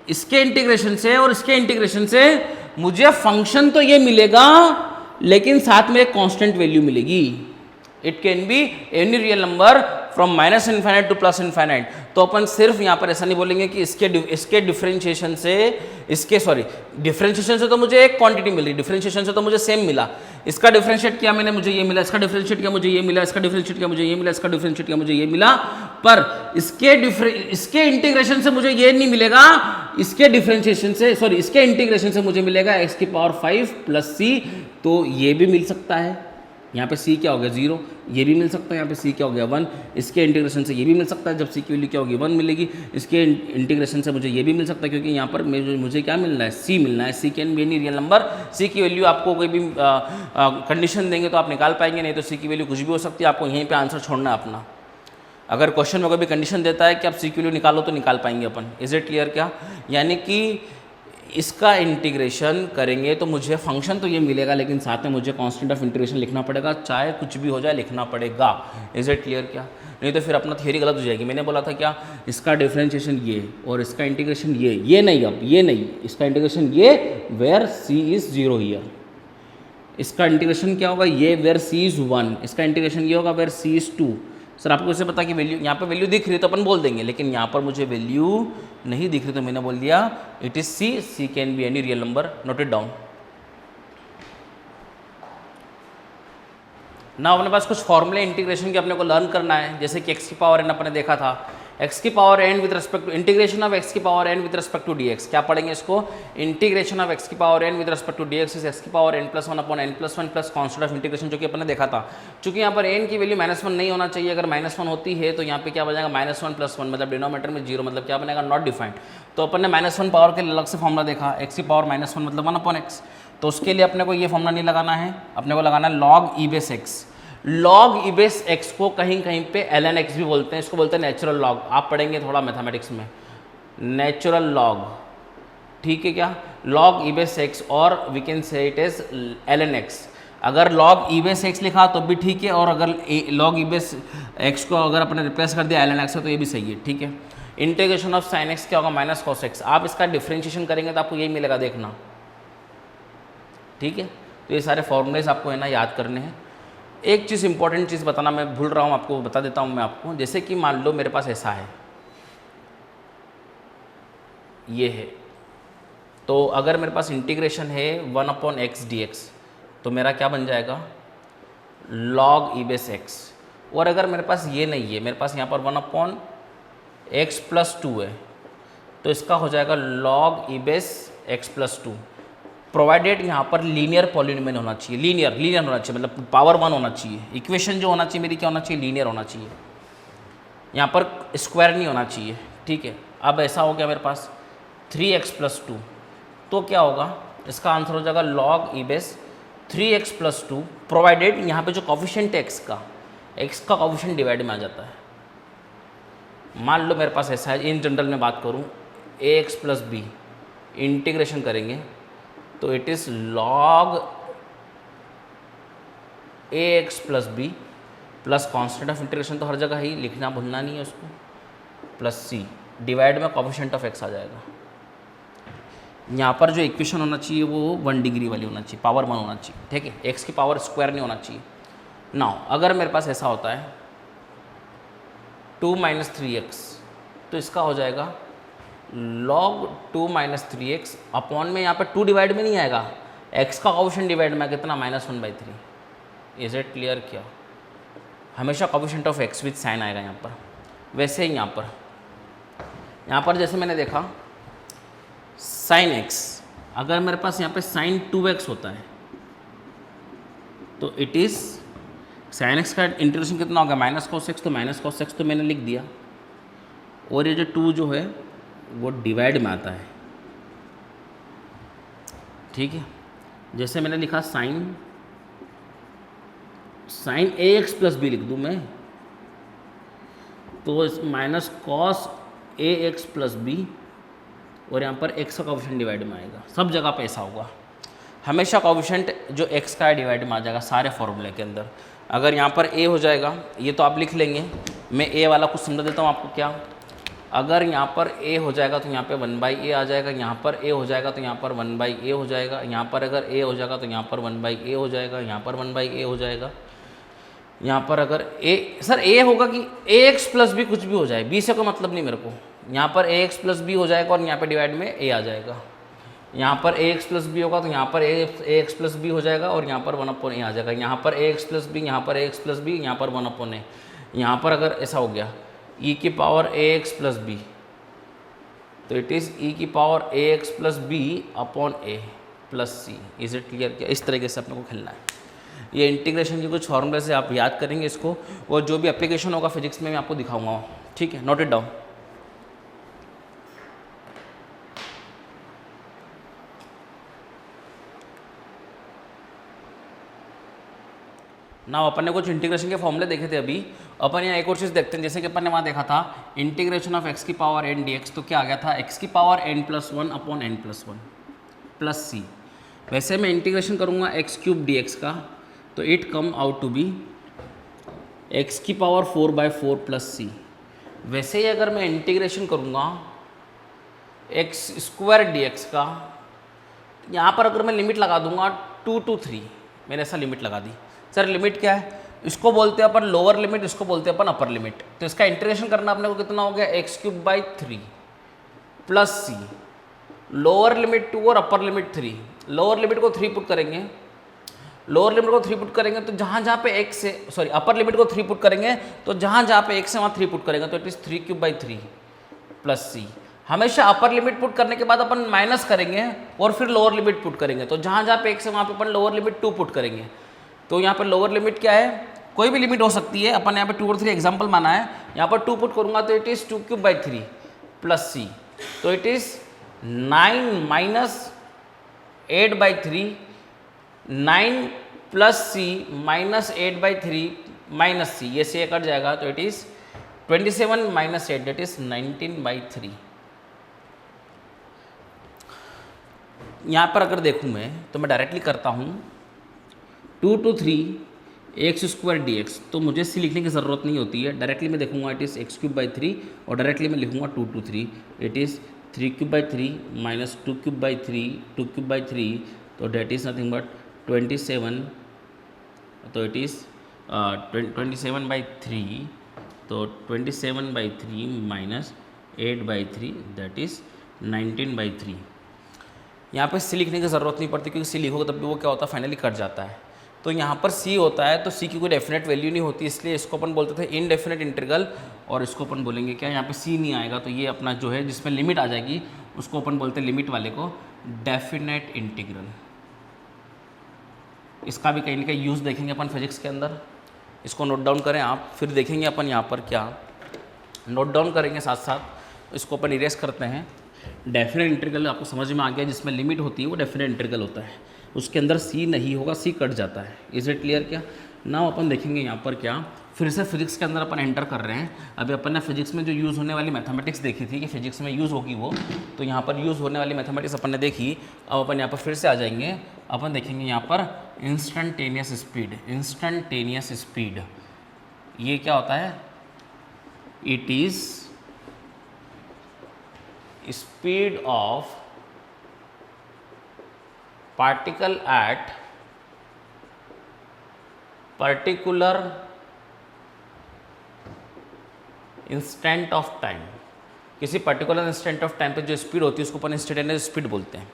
इसके इंटीग्रेशन से और इसके इंटीग्रेशन से मुझे फंक्शन तो ये मिलेगा, लेकिन साथ में एक कांस्टेंट वैल्यू मिलेगी। It can be any real number from minus infinite two plus infinite. तो अपन सिर्फ यहाँ पर ऐसा नहीं बोलेंगे कि इसके डिफरेंशिएशन से, डिफरेंशिएशन से तो मुझे एक क्वांटिटी मिल रही, डिफरेंशिएशन से तो मुझे सेम मिला। इसका डिफरेंशिएट किया मैंने, मुझे ये मिला, इसका डिफरेंशिएट किया मुझे ये मिला, इसका डिफरेंशिएट किया मुझे ये मिला, इसका डिफरेंशिएट किया मुझे ये मिला। पर इसके इंटीग्रेशन से मुझे ये नहीं मिलेगा, इसके डिफरेंशिएशन से, इसके इंटीग्रेशन से मुझे मिलेगा x की पावर 5 प्लस c। तो ये भी मिल सकता है, यहाँ पे c क्या हो गया? 0। ये भी मिल सकता है, यहाँ पे c क्या हो गया? 1। इसके इंटीग्रेशन से ये भी मिल सकता है, जब c की वैल्यू क्या होगी? 1 मिलेगी। इसके इंटीग्रेशन से मुझे ये भी मिल सकता है, क्योंकि यहाँ पर मुझे क्या मिलना है? c मिलना है। c can be any real number. c की वैल्यू आपको कोई भी कंडीशन देंगे तो आप निकाल पाएंगे, नहीं तो c की वैल्यू कुछ भी हो सकती है। आपको यहीं पर आंसर छोड़ना है अपना। अगर क्वेश्चन में कोई भी कंडीशन देता है कि आप c की वैल्यू निकालो तो निकाल पाएंगे अपन। इज इट क्लियर क्या? यानी कि इसका इंटीग्रेशन करेंगे तो मुझे फंक्शन तो ये मिलेगा, लेकिन साथ में मुझे कांस्टेंट ऑफ इंटीग्रेशन लिखना पड़ेगा, चाहे कुछ भी हो जाए लिखना पड़ेगा। इज इट क्लियर क्या? नहीं तो फिर अपना थियरी गलत हो जाएगी। मैंने बोला था क्या, इसका डिफरेंशिएशन ये और इसका इंटीग्रेशन ये नहीं, अब ये नहीं, इसका इंटीग्रेशन ये वेयर c इज 0 ईयर। इसका इंटीग्रेशन क्या होगा? ये वेयर c इज 1। इसका इंटीग्रेशन ये होगा वेयर c इज 2। सर आपको इससे पता कि वैल्यू, यहाँ पे वैल्यू दिख रही है तो अपन बोल देंगे, लेकिन यहाँ पर मुझे वैल्यू नहीं दिख रही तो मैंने बोल दिया it is c can be any real number. Note it down. ना अपने पास कुछ फॉर्मूले इंटीग्रेशन के अपने को लर्न करना है, जैसे कि x की पावर n अपने देखा था, x की power n with respect to integration of x की power n with respect to dx। क्या पढ़ेंगे इसको? इंटीग्रेशन ऑफ x की power n with respect to dx is x की power n plus 1 upon n plus 1 plus constant of integration, जो कि अपने देखा था। चूंकि यहाँ पर n की वैल्यू -1 नहीं होना चाहिए, अगर -1 होती है तो यहाँ पे क्या बनेगा? -1 प्लस 1, मतलब डिनोमिनेटर में 0, मतलब क्या बनेगा? Not defined. तो अपन ने -1 पावर के अलग से फॉर्मूला देखा, x की पावर -1 मतलब 1 अपॉन x। तो उसके लिए अपने को ये फॉर्मूला नहीं लगाना है, अपने को लगाना है log e base x। Log ई बेस एक्स को कहीं कहीं पे ln x भी बोलते हैं, इसको बोलते हैं नेचुरल लॉग। आप पढ़ेंगे थोड़ा मैथमेटिक्स में, नेचुरल लॉग ठीक है क्या, log e बेस x और we can say it is ln x। अगर log e बेस x लिखा तो भी ठीक है, और अगर log e बेस x को अगर अपने रिप्लेस कर दिया ln x है तो ये भी सही है, ठीक है। इंटीग्रेशन ऑफ साइन x क्या होगा, माइनस कॉस x। आप इसका डिफ्रेंशिएशन करेंगे तो आपको यही मिलेगा, देखना, ठीक है। तो ये सारे फॉर्मूलेज आपको है ना याद करने हैं। एक चीज़ इंपॉर्टेंट चीज़ बताना मैं भूल रहा हूँ, आपको बता देता हूँ मैं आपको। जैसे कि मान लो मेरे पास ऐसा है, ये है, तो अगर मेरे पास इंटीग्रेशन है 1/x dx, तो मेरा क्या बन जाएगा, log e बेस x। और अगर मेरे पास ये नहीं है, मेरे पास यहाँ पर 1/x + 2 है, तो इसका हो जाएगा log e base x + 2, provided यहाँ पर लीनियर पॉलिनोमियल होना चाहिए। लीनियर होना चाहिए, मतलब पावर 1 होना चाहिए। इक्वेशन जो होना चाहिए मेरी क्या होना चाहिए, लीनियर होना चाहिए, यहाँ पर स्क्वायर नहीं होना चाहिए, ठीक है। अब ऐसा हो गया मेरे पास 3x + 2, तो क्या होगा, इसका आंसर हो जाएगा log e base 3x + 2, provided यहाँ पे जो कॉफिशिएंट है x का कॉफिशिएंट डिवाइड में आ जाता है। मान लो मेरे पास ऐसा है, इन जनरल में बात करूँ, ax + b इंटीग्रेशन करेंगे तो it is log ax + b plus constant of integration तो हर जगह ही लिखना भूलना नहीं है उसको, प्लस c डिवाइड में कॉफिशिएंट ऑफ x आ जाएगा। यहाँ पर जो इक्वेशन होना चाहिए वो 1 डिग्री वाली होना चाहिए, पावर 1 होना चाहिए, ठीक है। x की पावर स्क्वायर नहीं होना चाहिए। नाउ अगर मेरे पास ऐसा होता है 2 - 3x, तो इसका हो जाएगा log 2 - 3x अपॉन में, यहाँ पर 2 डिवाइड में नहीं आएगा, x का कॉफिशिएंट डिवाइड में कितना, -1/3। इज इट क्लियर क्या, हमेशा coefficient of x with sign आएगा यहाँ पर। वैसे ही यहाँ पर जैसे मैंने देखा sin x, अगर मेरे पास यहाँ पे sin 2x होता है तो इट इज़ sin x का इंटीग्रेशन कितना होगा, -cos x, तो -cos x तो मैंने लिख दिया, और ये जो 2 जो है वो डिवाइड में आता है, ठीक है। जैसे मैंने लिखा sin ax + b लिख दूँ मैं, तो -cos ax + b, और यहाँ पर x का कॉफिशिएंट डिवाइड में आएगा। सब जगह पे ऐसा होगा, हमेशा कॉफिशिएंट जो x का डिवाइड में आ जाएगा सारे फॉर्मूले के अंदर। अगर यहाँ पर a हो जाएगा, ये तो आप लिख लेंगे, मैं a वाला कुछ समझा देता हूँ आपको क्या। अगर यहाँ पर a हो जाएगा तो यहाँ पे 1/a आ जाएगा, यहाँ पर a हो जाएगा तो यहाँ पर 1/a हो जाएगा, यहाँ पर अगर a हो जाएगा तो यहाँ पर 1/a हो जाएगा, यहाँ पर 1/a हो जाएगा, यहाँ पर अगर a, सर a होगा कि ax + b कुछ भी हो जाए, b से कोई मतलब नहीं मेरे को। यहाँ पर ax + b हो जाएगा और यहाँ पे डिवाइड में a आ जाएगा। यहाँ पर ax + b होगा तो यहाँ पर ax + b हो जाएगा और यहाँ पर 1/a आ जाएगा। यहाँ पर ax + b, यहाँ पर ax + b, यहाँ पर 1/a। यहाँ पर अगर ऐसा हो गया e की पावर ax + b, तो इट इज़ e की power ax + b upon a plus c। Is it clear क्या, इस तरीके से अपने को खेलना है। ये इंटीग्रेशन के कुछ फॉर्मूले से आप याद करेंगे इसको, और जो भी एप्लीकेशन होगा फिजिक्स में मैं आपको दिखाऊंगा, ठीक है। Note it down. ना अपन ने कुछ इंटीग्रेशन के फॉर्मूले देखे थे अभी, अपन यहाँ एक और चीज़ देखते हैं। जैसे कि अपन ने वहाँ देखा था इंटीग्रेशन ऑफ x की पावर n dx, तो क्या आ गया था, x की power n+1 upon n+1 plus c। वैसे मैं इंटीग्रेशन करूँगा x³ dx का, तो it come out to be x की पावर 4/4 प्लस c। वैसे ही अगर मैं इंटीग्रेशन करूँगा x² dx का, यहाँ पर अगर मैं लिमिट लगा दूंगा 2 to 3, मैंने ऐसा लिमिट लगा दी। सर लिमिट क्या है, इसको बोलते हैं अपन लोअर लिमिट, इसको बोलते हैं अपन अपर लिमिट। तो इसका इंटीग्रेशन करना अपने को कितना हो गया, x³ 3 plus c, lower limit 2 और अपर लिमिट 3। लोअर लिमिट को 3 पुट करेंगे, तो जहाँ जहाँ पे x से, सॉरी अपर लिमिट को 3 पुट करेंगे तो जहाँ जहाँ पे x है वहाँ 3 पुट करेंगे, तो इट इज़ 3³ 3 प्लस c। हमेशा अपर लिमिट पुट करने के बाद अपन माइनस करेंगे और फिर लोअर लिमिट पुट करेंगे, तो जहाँ जहाँ पे x है वहाँ पे अपन लोअर लिमिट 2 पुट करेंगे। तो यहाँ पर लोअर लिमिट क्या है, कोई भी लिमिट हो सकती है, अपन यहाँ पे 2 और 3 एग्जाम्पल माना है। यहाँ पर 2 पुट करूँगा तो इट इज़ 2³ 3 प्लस c, तो it is 9 - 8/3, 9 plus c minus 8/3 minus c, ये से कट जाएगा, तो इट इज़ 27 - 8 दैट इज़ 19/3। यहाँ पर अगर देखूँ मैं तो मैं डायरेक्टली करता हूँ 2 to 3 x square D x, तो मुझे सी लिखने की ज़रूरत नहीं होती है। डायरेक्टली मैं देखूँगा इट इज़ x³/3 और डायरेक्टली मैं लिखूँगा 2 to 3 इट इज़ 3³/3 माइनस 2³/3 तो डेट इज़ नथिंग बट 27, तो इट इज़ 27/3 तो 27/3 माइनस 8/3 दैट इज़ 19/3। यहाँ पे सी लिखने की ज़रूरत नहीं पड़ती क्योंकि सी लिखोगे तब भी वो क्या होता है फाइनली कट जाता है। तो यहाँ पर सी होता है तो सी की कोई डेफिनेट वैल्यू नहीं होती, इसलिए इसको अपन बोलते थे इनडेफिनेट इंटीग्रल, और इसको अपन बोलेंगे क्या, यहाँ पे सी नहीं आएगा तो ये अपना जो है जिसमें लिमिट आ जाएगी उसको अपन बोलते हैं लिमिट वाले को डेफिनेट इंटीग्रल। इसका भी कहीं ना कहीं यूज़ देखेंगे अपन फिजिक्स के अंदर, इसको नोट डाउन करें आप, फिर देखेंगे अपन यहाँ पर क्या नोट डाउन करेंगे, साथ साथ इसको अपन इरेज करते हैं। डेफिनेट इंटीग्रल आपको समझ में आ गया, जिसमें लिमिट होती है वो डेफिनेट इंटीग्रल होता है, उसके अंदर सी नहीं होगा, सी कट जाता है। इज इट क्लियर क्या? ना अपन देखेंगे यहाँ पर क्या, फिर से फिजिक्स के अंदर अपन एंटर कर रहे हैं। अभी अपन ने फिजिक्स में जो यूज़ होने वाली मैथमेटिक्स देखी थी कि फिजिक्स में यूज़ होगी वो, तो यहाँ पर यूज़ होने वाली मैथमेटिक्स अपन ने देखी। अब अपन यहाँ पर फिर से आ जाएंगे, अपन देखेंगे यहाँ पर इंस्टेंटेनियस स्पीड। इंस्टेंटेनियस स्पीड ये क्या होता है? It is speed of particle at particular instant of time. किसी पर्टिकुलर इंस्टेंट ऑफ टाइम पे जो स्पीड होती है उसको अपन इंस्टेंटेनियस स्पीड बोलते हैं।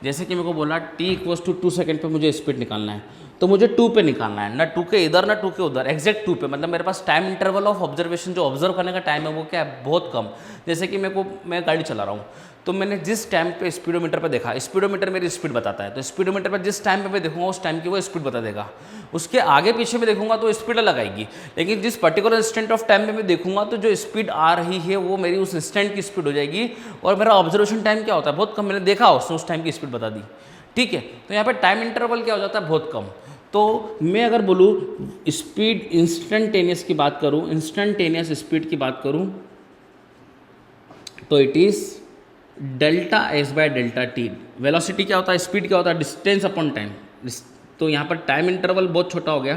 जैसे कि मेरे को बोला t=2 सेकेंड पे मुझे स्पीड निकालना है, तो मुझे 2 पे निकालना है, ना 2 के इधर ना 2 के उधर, एग्जैक्ट 2 पे। मतलब मेरे पास टाइम इंटरवल ऑफ ऑब्जर्वेशन, जो ऑब्जर्व करने का टाइम है वो क्या है, बहुत कम। जैसे कि मैं गाड़ी चला रहा हूँ, तो मैंने जिस टाइम पे स्पीडोमीटर पे देखा, स्पीडोमीटर मेरी स्पीड बताता है, तो स्पीडोमीटर पर जिस टाइम पे मैं देखूंगा उस टाइम की वो स्पीड बता देगा। उसके आगे पीछे में देखूंगा तो स्पीड अलग आएगी, लेकिन जिस पर्टिकुलर इंस्टेंट ऑफ टाइम में मैं देखूंगा तो जो स्पीड आ रही है वो मेरी उस इंस्टेंट की स्पीड हो जाएगी। और मेरा ऑब्जर्वेशन टाइम क्या होता है, बहुत कम, मैंने देखा उसने उस टाइम की स्पीड बता दी। ठीक है, तो यहाँ पे टाइम इंटरवल क्या हो जाता है, बहुत कम। तो मैं अगर बोलूँ स्पीड इंस्टेंटेनियस की बात करूँ, इंस्टेंटेनियस स्पीड की बात करूँ, तो it is delta S by delta T. Velocity क्या होता है, स्पीड क्या होता है, डिस्टेंस अपॉन टाइम। तो यहाँ पर टाइम इंटरवल बहुत छोटा हो गया,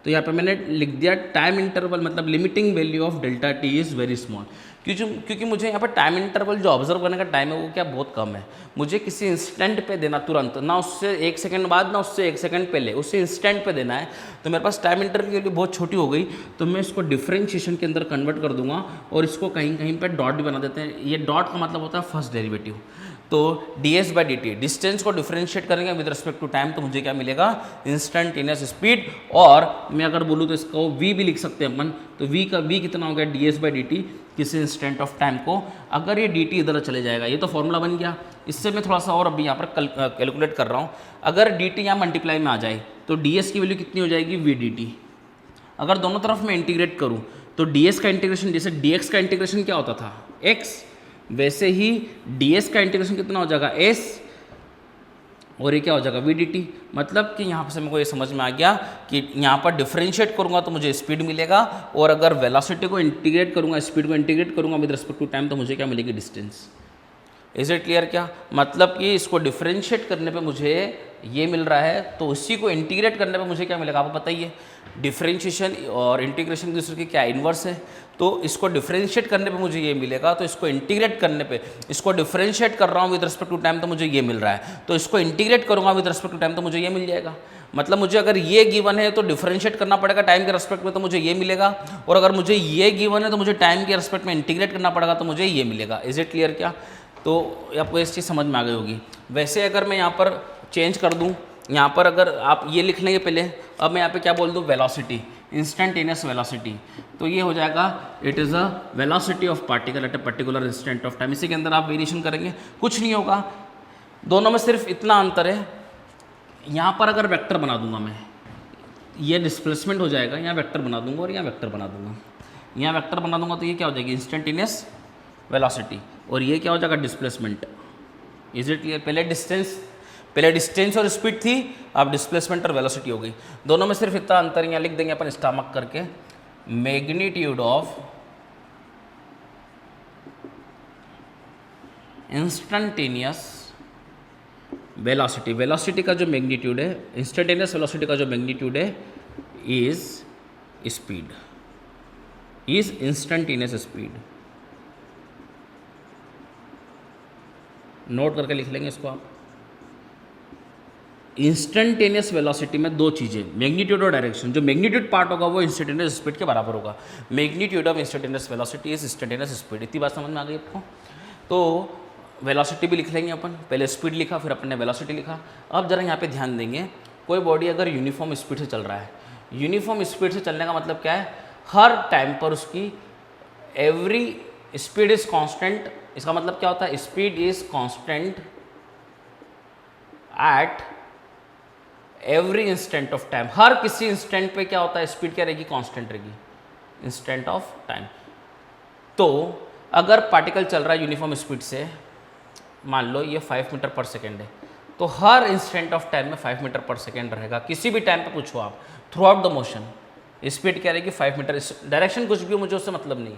तो यहाँ पर मैंने लिख दिया टाइम इंटरवल मतलब limiting value of delta T is very small. क्योंकि मुझे यहाँ पर टाइम इंटरवल जो ऑब्जर्व करने का टाइम है वो क्या बहुत कम है। मुझे किसी इंस्टेंट पे देना तुरंत, ना उससे 1 सेकंड बाद ना उससे 1 सेकंड पहले, उससे इंस्टेंट पे देना है। तो मेरे पास टाइम इंटरवल की वैल्यू बहुत छोटी हो गई, तो मैं इसको डिफरेंशिएशन के अंदर कन्वर्ट कर दूंगा और इसको कहीं कहीं पर डॉट भी बना देते हैं। ये डॉट का मतलब होता है फर्स्ट डेरिवेटिव। तो ds/dt, डिस्टेंस को डिफरेंशिएट करेंगे विद रिस्पेक्ट टू टाइम, तो मुझे क्या मिलेगा, इंस्टेंटेनियस स्पीड। और मैं अगर बोलूँ तो इसको v भी लिख सकते हैं अपन, तो v कितना हो गया, ds/dt किसी इंस्टेंट ऑफ टाइम को। अगर ये dt इधर चले जाएगा, ये तो फॉर्मूला बन गया। इससे मैं थोड़ा सा और अभी यहाँ पर कैलकुलेट कर रहा हूँ। अगर dt यहाँ मल्टीप्लाई में आ जाए तो ds की वैल्यू कितनी हो जाएगी, vdt। अगर दोनों तरफ मैं इंटीग्रेट करूँ तो ds का इंटीग्रेशन, जैसे dx का इंटीग्रेशन क्या होता था, x, वैसे ही ds का इंटीग्रेशन कितना हो जाएगा, s, और ये क्या हो जाएगा, vdt। मतलब कि यहाँ से मेरे को ये समझ में आ गया कि यहाँ पर डिफरेंशिएट करूँगा तो मुझे स्पीड मिलेगा, और अगर वेलोसिटी को इंटीग्रेट करूँगा, स्पीड को इंटीग्रेट करूँगा विद रिस्पेक्ट टू टाइम, तो मुझे क्या मिलेगी, डिस्टेंस। इज इट क्लियर क्या? मतलब कि इसको डिफरेंशिएट करने पे मुझे ये मिल रहा है, तो उसी को इंटीग्रेट करने पे मुझे क्या मिलेगा, आपको बताइए। डिफरेंशिएशन और इंटीग्रेशन दूसरे की क्या इन्वर्स है, तो इसको डिफरेंशिएट करने पे मुझे ये मिलेगा, तो इसको इंटीग्रेट करने पे, इसको डिफरेंशिएट कर रहा हूँ विद रिस्पेक्ट टू टाइम तो मुझे ये मिल रहा है, तो इसको इंटीग्रेट करूँगा विद रिस्पेक्ट टू टाइम तो मुझे ये मिल जाएगा। मतलब मुझे अगर ये गिवन है तो डिफरेंशिएट करना पड़ेगा टाइम के रेस्पेक्ट में, तो मुझे ये मिलेगा, और अगर मुझे ये गिवन है तो मुझे टाइम के रेस्पेक्ट में इंटीग्रेट करना पड़ेगा तो मुझे ये मिलेगा। इज इट क्लियर क्या? तो आपको इस चीज़ समझ में आ गई होगी। वैसे अगर मैं यहाँ पर चेंज कर दूँ, यहाँ पर अगर आप ये लिख लेंगे पहले, अब मैं यहाँ पे क्या बोल दूँ, वेलोसिटी, इंस्टेंटेनियस वेलोसिटी, तो ये हो जाएगा it is a velocity of particle at a particular instant of time. इसी के अंदर आप वेरिएशन करेंगे, कुछ नहीं होगा, दोनों में सिर्फ इतना अंतर है, यहाँ पर अगर वेक्टर बना दूंगा मैं, ये डिस्प्लेसमेंट हो जाएगा, यहाँ वेक्टर बना दूंगा और यहाँ वेक्टर बना दूंगा, यहाँ वेक्टर बना दूंगा तो ये क्या हो जाएगी, इंस्टेंटेनियस वेलोसिटी, और ये क्या हो जाएगा, डिस्प्लेसमेंट। Is it clear? पहले डिस्टेंस और स्पीड थी, अब डिस्प्लेसमेंट और वेलोसिटी हो गई। दोनों में सिर्फ इतना अंतर, यहाँ लिख देंगे अपन स्टमक करके, magnitude of instantaneous velocity, velocity का जो मैग्नीट्यूड है, इंस्टेंटेनियस वेलोसिटी का जो मैग्नीट्यूड है is speed, is instantaneous speed. Note करके लिख लेंगे इसको आप। इंस्टेंटेनियस वेलोसिटी में दो चीज़ें, मैग्नीट्यूड और डायरेक्शन। जो मैग्नीट्यूड पार्ट होगा वो इंस्टेंटेनियस स्पीड के बराबर होगा। Magnitude of instantaneous velocity is instantaneous speed. इतनी बात समझ में आ गई आपको? तो वेलोसिटी भी लिख लेंगे अपन, पहले स्पीड लिखा फिर अपन ने वेलोसिटी लिखा। अब जरा यहाँ पे ध्यान देंगे, कोई बॉडी अगर यूनिफॉर्म स्पीड से चल रहा है, यूनिफॉर्म स्पीड से चलने का मतलब क्या है, हर टाइम पर उसकी एवरी स्पीड इज कांस्टेंट। इसका मतलब क्या होता है, speed is constant at every instant of time. हर किसी इंस्टेंट पे क्या होता है, स्पीड क्या रहेगी, कांस्टेंट रहेगी, इंस्टेंट ऑफ टाइम। तो अगर पार्टिकल चल रहा है यूनिफॉर्म स्पीड से, मान लो ये 5 मीटर पर सेकेंड है, तो हर इंस्टेंट ऑफ टाइम में 5 मीटर पर सेकेंड रहेगा। किसी भी टाइम पे पूछो आप, through out the motion speed क्या रहेगी, 5 मीटर। डायरेक्शन कुछ भी हो, मुझे उससे मतलब नहीं।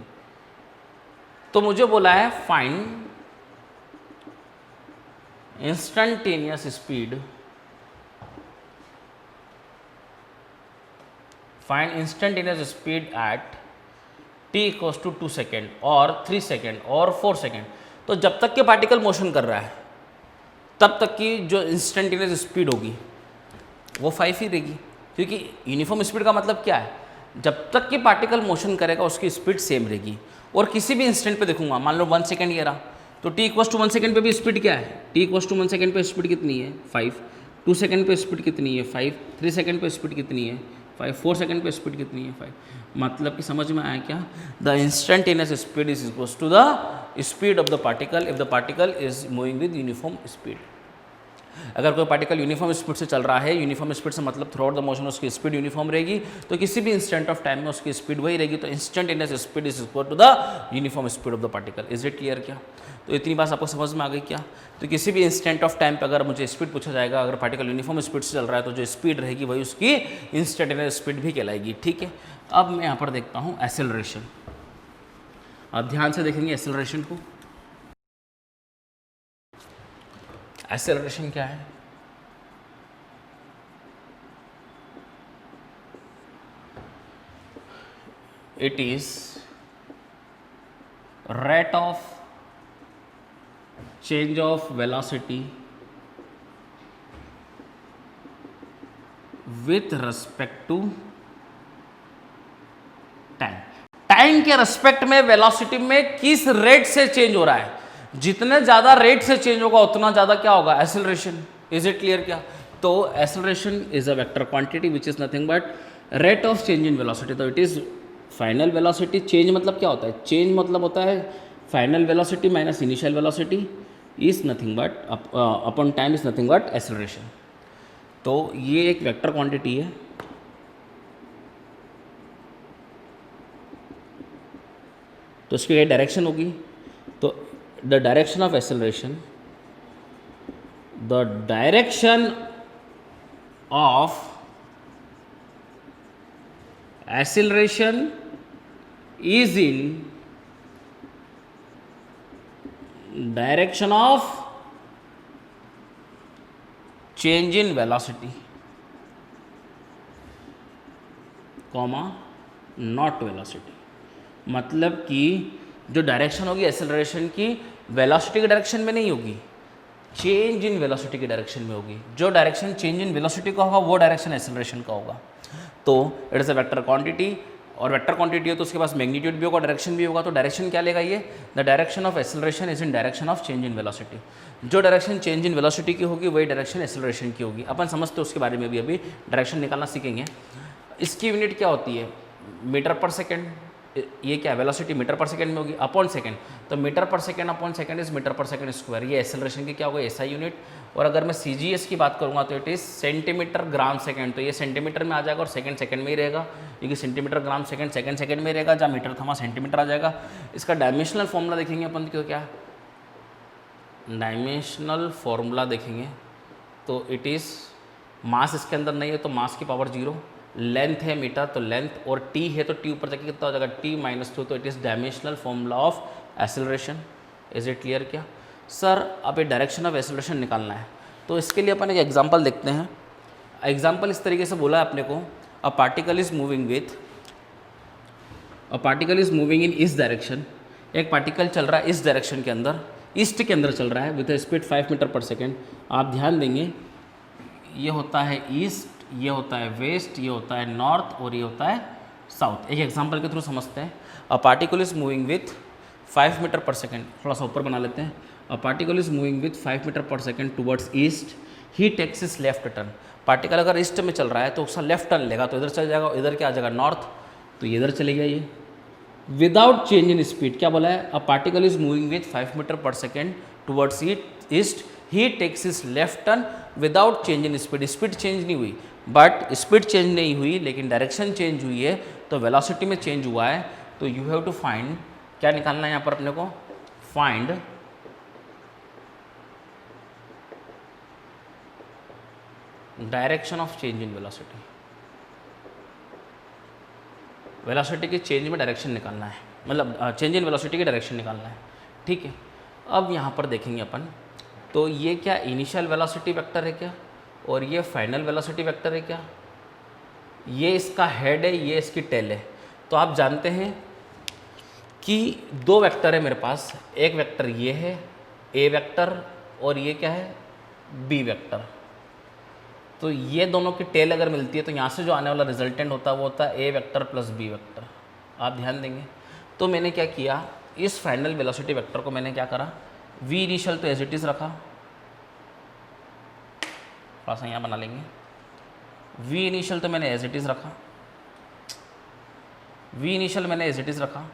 तो मुझे बोला है find instantaneous speed, find instantaneous speed at t equals to 2 second और 3 सेकेंड और 4 सेकेंड। तो जब तक के पार्टिकल मोशन कर रहा है तब तक की जो इंस्टेंटेनियस स्पीड होगी वो 5 ही रहेगी, क्योंकि यूनिफॉर्म स्पीड का मतलब क्या है, जब तक कि पार्टिकल मोशन करेगा उसकी स्पीड सेम रहेगी। और किसी भी इंस्टेंट पे देखूंगा, मान लो 1 सेकेंड ये रहा, तो t इक्वल्स टू 1 सेकेंड पे भी स्पीड क्या है, t इक्वल्स टू 1 सेकेंड पे स्पीड कितनी है, 5। 2 सेकेंड पे स्पीड कितनी है, 5। 3 सेकेंड पे स्पीड कितनी है, 5। 4 सेकेंड पे स्पीड कितनी है, 5। मतलब कि समझ में आया क्या, the instantaneous speed is equals to the speed of the particle if the particle is moving with uniform speed. अगर कोई पार्टिकल यूनिफॉर्म स्पीड से चल रहा है, यूनिफॉर्म स्पीड से मतलब थ्रू आउट द मोशन उसकी स्पीड यूनिफॉर्म रहेगी, तो किसी भी इंस्टेंट ऑफ टाइम में उसकी स्पीड वही रहेगी। तो instantaneous speed is equal to the uniform speed of the particle. Is it clear क्या? तो इतनी बात आपको समझ में आ गई क्या? तो किसी भी इंस्टेंट ऑफ टाइम पे अगर मुझे स्पीड पूछा जाएगा, अगर पार्टिकल यूनिफॉर्म स्पीड से चल रहा है तो जो स्पीड रहेगी वही उसकी इंस्टेंटेनियस स्पीड भी कहलाएगी। ठीक है, अब मैं यहाँ पर देखता हूँ एक्सेलरेशन। आप ध्यान से देखेंगे एक्सेलरेशन को। एक्सेलरेशन क्या है? It is rate of change of velocity with respect to time. Time के रेस्पेक्ट में वेलोसिटी में किस रेट से चेंज हो रहा है, जितने ज़्यादा रेट से चेंज होगा उतना ज़्यादा क्या होगा, एक्सेलरेशन। इज इट क्लियर क्या? तो acceleration is a vector quantity which is nothing but rate of change in velocity. तो it is final velocity. Change मतलब क्या होता है, चेंज मतलब होता है final velocity minus initial velocity is nothing but upon time is nothing but acceleration. तो ये एक वेक्टर क्वांटिटी है, तो इसकी क्या डायरेक्शन होगी, तो the direction of acceleration, the direction of acceleration is in direction of change in velocity, comma not velocity. मतलब कि जो डायरेक्शन होगी एक्सेलरेशन की वेलोसिटी के डायरेक्शन में नहीं होगी, चेंज इन वेलोसिटी के डायरेक्शन में होगी। जो डायरेक्शन चेंज इन वेलोसिटी का होगा वो डायरेक्शन एक्सेलरेशन का होगा। तो it is a vector quantity, और वेक्टर क्वांटिटी है तो उसके पास मैग्नीट्यूड भी होगा, डायरेक्शन भी होगा। तो डायरेक्शन क्या लेगा ये, the direction of acceleration is in direction of change in velocity. जो डायरेक्शन चेंज इन वेलोसिटी की होगी वही डायरेक्शन एक्सेलरेशन की होगी। अपन समझते हैं उसके बारे में भी, अभी डायरेक्शन निकालना सीखेंगे। इसकी यूनिट क्या होती है, मीटर पर सेकेंड। ये क्या वेलोसिटी मीटर पर सेकंड में होगी, अपॉन सेकंड। तो मीटर पर second upon second is metre पर सेकंड स्क्वायर। ये एक्सेलरेशन की क्या होगा, एसआई यूनिट। और अगर मैं सीजीएस की बात करूंगा तो it is centimetre gram second. तो ये सेंटीमीटर में आ जाएगा और सेकंड सेकंड में ही रहेगा, क्योंकि centimetre gram second second second में रहेगा, जहाँ मीटर था वहाँ सेंटीमीटर आ जाएगा। इसका डायमेंशनल फॉर्मूला देखेंगे अपन क्यों, क्या डायमेंशनल फॉर्मूला देखेंगे तो इट इज़, मास इसके अंदर नहीं है तो मास की पावर 0, लेंथ है मीटर तो लेंथ, और टी है तो टी ऊपर जाके कितना हो जाएगा, t-2। तो it is dimensional formula of acceleration. Is it clear क्या सर? अब ये डायरेक्शन ऑफ एक्सेलरेशन निकालना है तो इसके लिए अपन एक एग्जांपल देखते हैं। एग्जांपल इस तरीके से बोला है अपने को, अ पार्टिकल इज मूविंग इन इस डायरेक्शन, एक पार्टिकल चल रहा है इस डायरेक्शन के अंदर, ईस्ट के अंदर चल रहा है with speed 5 metre per second. आप ध्यान देंगे ये होता है ईस्ट, ये होता है वेस्ट, ये होता है नॉर्थ और ये होता है साउथ। एक एग्जांपल के थ्रू समझते हैं। A particle is moving with 5 metre per second, थोड़ा सा ऊपर बना लेते हैं। A particle is moving with 5 metre per second towards east, he takes is left turn. Particle अगर ईस्ट में चल रहा है तो उसका लेफ्ट टर्न लेगा, तो इधर चल जाएगा, इधर क्या आ जाएगा नॉर्थ, तो ये इधर चले गया ये विदाउट चेंज इन स्पीड। क्या बोला है, a particle is moving with 5 metre per second towards east, he takes is left turn without change in speed. Speed change नहीं हुई, बट स्पीड चेंज नहीं हुई लेकिन डायरेक्शन चेंज हुई है, तो वेलोसिटी में चेंज हुआ है। तो यू हैव टू फाइंड, क्या निकालना है यहाँ पर अपने को, find direction of change in velocity. Velocity के चेंज में डायरेक्शन निकालना है, मतलब चेंज इन वेलोसिटी की डायरेक्शन निकालना है, ठीक है। अब यहाँ पर देखेंगे अपन, तो ये क्या इनिशियल वेलोसिटी वेक्टर है क्या, और ये फाइनल वेलोसिटी वेक्टर है क्या, ये इसका हेड है, ये इसकी टेल है। तो आप जानते हैं कि दो वेक्टर है मेरे पास, एक वेक्टर ये है ए वेक्टर, और ये क्या है बी वेक्टर। तो ये दोनों की टेल अगर मिलती है तो यहाँ से जो आने वाला रिजल्टेंट होता है वो होता है ए वेक्टर प्लस बी वेक्टर। आप ध्यान देंगे, तो मैंने क्या किया, इस फाइनल वेलोसिटी वेक्टर को मैंने क्या करा, वी इनिशियल तो एज इट इज़ रखा, थोड़ा सा यहाँ बना लेंगे, वी इनिशियल तो मैंने एज इट इज़ रखा, वी इनिशियल मैंने एज इट इज़ रखा,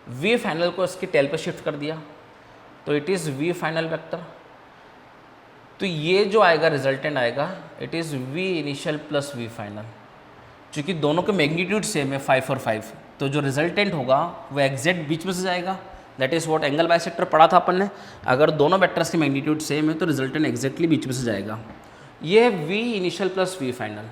वी फाइनल को इसकी टेल पे शिफ्ट कर दिया, तो it is v final vector. तो ये जो आएगा रिजल्टेंट आएगा, it is v initial plus v final. चूँकि दोनों के मैग्नीट्यूड सेम है 5 और 5, तो जो रिजल्टेंट होगा वो एग्जैक्ट बीच में से जाएगा। That is what angle bisector पढ़ा था अपन ने, अगर दोनों वेक्टर्स के मैग्नीट्यूड सेम है तो रिजल्टेंट एग्जैक्टली बीच में से जाएगा। ये है v initial plus v final.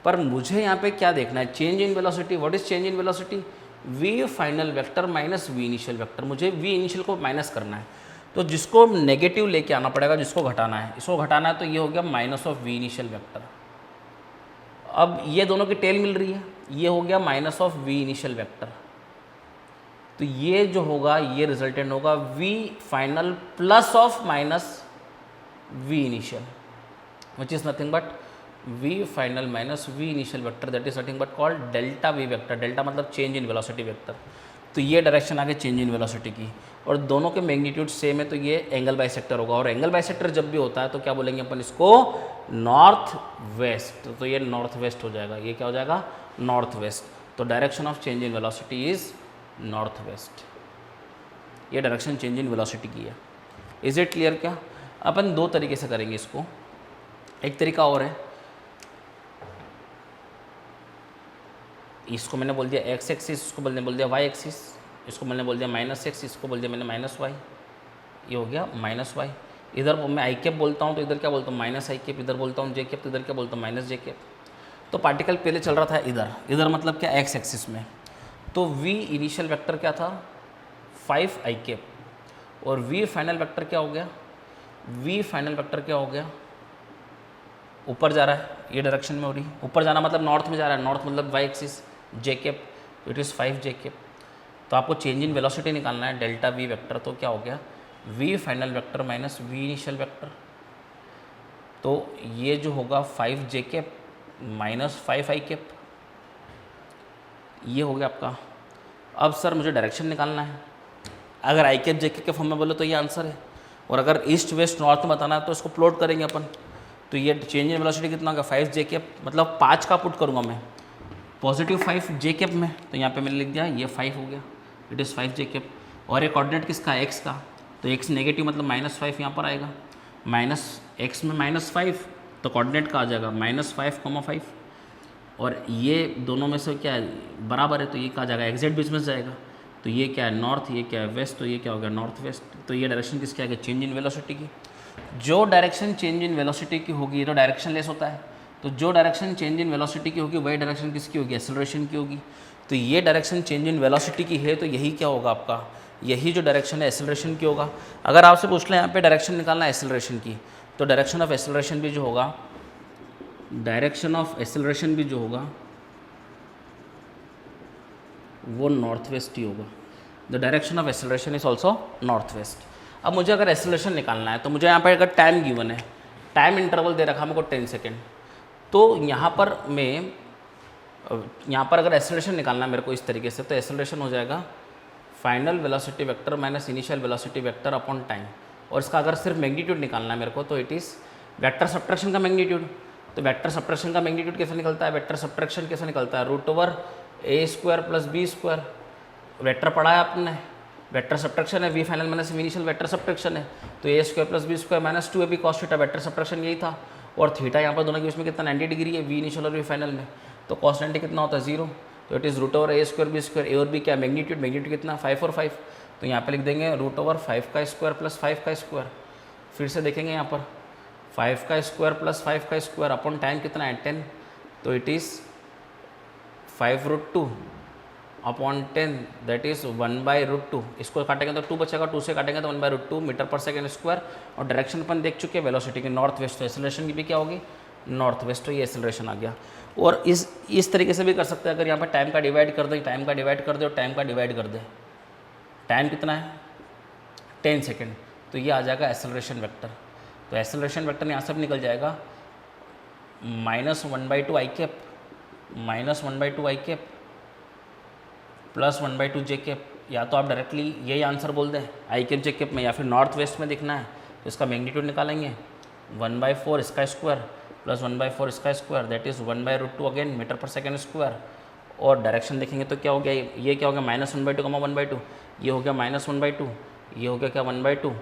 पर मुझे यहाँ पे क्या देखना है, change in velocity. What is change in velocity, v final vector minus we initial vector. मुझे वी इनिशियल को माइनस करना है, तो जिसको नेगेटिव लेके आना पड़ेगा, जिसको घटाना है, इसको घटाना है, तो ये हो गया minus of v initial vector. अब ये दोनों की टेल मिल रही है, ये हो गया minus of v initial vector. तो ये जो होगा ये रिजल्टेंट होगा v final plus of minus we initial, which is nothing but v final minus we initial vector, that is nothing but called delta v vector. Delta मतलब चेंज इन वेलोसिटी वेक्टर। तो ये डायरेक्शन आ गई चेंज इन वेलोसिटी की, और दोनों के मैग्नीट्यूड सेम है, तो ये एंगल बाइसेक्टर होगा। और एंगल बाइसेक्टर जब भी होता है तो क्या बोलेंगे अपन इसको, नॉर्थ वेस्ट। तो ये नॉर्थ वेस्ट हो जाएगा, ये क्या हो जाएगा नॉर्थ वेस्ट। तो direction of change in velocity is north west. ये डायरेक्शन चेंज इन वेलोसिटी की है। Is it clear? क्या अपन दो तरीके से करेंगे इसको। एक तरीका और है, इसको मैंने बोल दिया एक्स एक्सिस, इसको बोल दिया वाई एक्सिस, इसको मैंने बोल दिया माइनस एक्स, इसको बोल दिया मैंने माइनस वाई। ये हो गया माइनस वाई। इधर मैं आई कैप बोलता हूँ तो इधर क्या बोलता हूँ माइनस आई कैप, इधर बोलता हूँ जे कैप तो इधर क्या बोलता हूँ माइनस जे कैप। तो पार्टिकल पहले चल रहा था इधर, इधर मतलब क्या एक्स एक्सिस में। तो वी इनिशियल वेक्टर क्या था 5 आई कैप, और वी फाइनल वेक्टर क्या हो गया, वी फाइनल वेक्टर क्या हो गया, ऊपर जा रहा है, ये डायरेक्शन में हो रही है, ऊपर जाना मतलब नॉर्थ में जा रहा है, नॉर्थ मतलब y axis j cap, it is 5 j cap. तो आपको चेंज इन वेलोसिटी निकालना है डेल्टा वी वेक्टर। तो क्या हो गया V final vector minus we initial vector. तो ये जो होगा 5 j cap minus 5 i cap, ये हो गया आपका। अब सर मुझे डायरेक्शन निकालना है, अगर आई कैप जे कैप के फॉर्म में बोले तो ये आंसर है, और अगर ईस्ट वेस्ट नॉर्थ में बताना है तो इसको प्लॉट करेंगे अपन। तो ये चेंज इन वेलोसिटी कितना होगा 5 जे कैप, मतलब 5 का पुट करूँगा मैं पॉजिटिव 5 जे कैप में, तो यहाँ पे मैंने लिख दिया ये 5 हो गया, इट इज़ 5 जे कैप। और ये कोऑर्डिनेट किसका एक्स का, तो एक्स नेगेटिव मतलब -5 यहाँ पर आएगा, माइनस एक्स में -5 तो कोऑर्डिनेट का आ जाएगा -5,5, और ये दोनों में से क्या है बराबर है, तो ये क्या आ जाएगा एग्जैक्ट बीच में से जाएगा। तो ये क्या है नॉर्थ, ये क्या है वेस्ट, तो ये क्या हो गया नॉर्थ वेस्ट। तो ये डायरेक्शन किसकी आ गई चेंज इन वेलोसिटी की। जो डायरेक्शन चेंज इन वेलोसिटी की होगी ये तो डायरेक्शन लेस होता है, तो जो डायरेक्शन चेंज इन वेलोसिटी की होगी वही डायरेक्शन किसकी होगी एक्सेलरेशन की होगी। तो ये डायरेक्शन चेंज इन वेलोसिटी की है, तो यही क्या होगा आपका, यही जो डायरेक्शन है एक्सेलरेशन की होगा। अगर आपसे पूछ लें यहाँ पे डायरेक्शन निकालना है एक्सेलरेशन की, तो डायरेक्शन ऑफ एक्सेलरेशन भी जो होगा, डायरेक्शन ऑफ एक्सेलरेशन भी जो होगा वो नॉर्थ वेस्ट ही होगा। The direction of acceleration is also north west. अब मुझे अगर एक्सेलरेशन निकालना है तो मुझे यहाँ पर अगर टाइम गिवन है, टाइम इंटरवल दे रखा मेरे को 10 सेकेंड, तो यहाँ पर मैं यहाँ पर अगर एक्सेलरेशन निकालना है मेरे को इस तरीके से, तो एक्सेलरेशन हो जाएगा final velocity vector minus initial velocity vector upon time. और इसका अगर सिर्फ मैग्नीट्यूड निकालना है मेरे को तो इट इज़ वेक्टर सब्ट्रैक्शन का मैग्नीट्यूड। तो वेक्टर सब्ट्रैक्शन का मैग्नीट्यूड कैसे निकलता है, वेक्टर सब्ट्रैक्शन कैसे निकलता है, √a² + b²। वेक्टर पढ़ा है आपने, वेक्टर सब्ट्रैक्शन है, V final minus initial vector subtraction है, तो a² + b² - 2ab cos theta, vector subtraction यही था। और थीटा यहाँ पर दोनों के बीच में कितना 90 डिग्री है, वी इनिशियल और वी फाइनल में, तो cos 90 कितना होता है 0। तो it is √a² b², a और b क्या मैग्नीट्यूड, मैग्नीट्यूड कितना 5 और 5, तो यहाँ पे लिख देंगे √5² + 5²। फिर से देखेंगे यहाँ पर 5² + 5² अपॉन टाइम कितना है 10, तो it is 5√2 upon 10 that is 1/√2। इसको काटेंगे तो 2 बचेगा, 2 से काटेंगे तो 1/√2 मीटर पर सेकेंड स्क्वायर। और डायरेक्शन अपन देख चुके हैं वेलोसिटी की नॉर्थ वेस्ट, तो एक्सेलरेशन की भी क्या होगी नॉर्थ वेस्ट, तो ये एक्सेलरेशन आ गया। और इस तरीके से भी कर सकते हैं, अगर यहाँ पर टाइम का डिवाइड कर दे, टाइम का डिवाइड कर दे और टाइम का डिवाइड कर दे, टाइम कितना है 10 सेकेंड, तो ये आ जाएगा एक्सेलरेशन वेक्टर। तो एक्सेलरेशन वेक्टर यहाँ से भी निकल जाएगा -1/2 i cap -1/2 i cap plus 1/2 j cap. या तो आप डायरेक्टली यही आंसर बोल दें i कैप j कैप में, या फिर नॉर्थ वेस्ट में दिखना है तो इसका मैग्नीट्यूड निकालेंगे 1/4 इसका स्क्वायर प्लस 1/4 इसका square that is 1/√2 again metre per second square. और डायरेक्शन देखेंगे तो क्या हो गया, ये क्या हो गया -1/2 1/2, ये हो गया -1/2, ये हो गया क्या 1/2,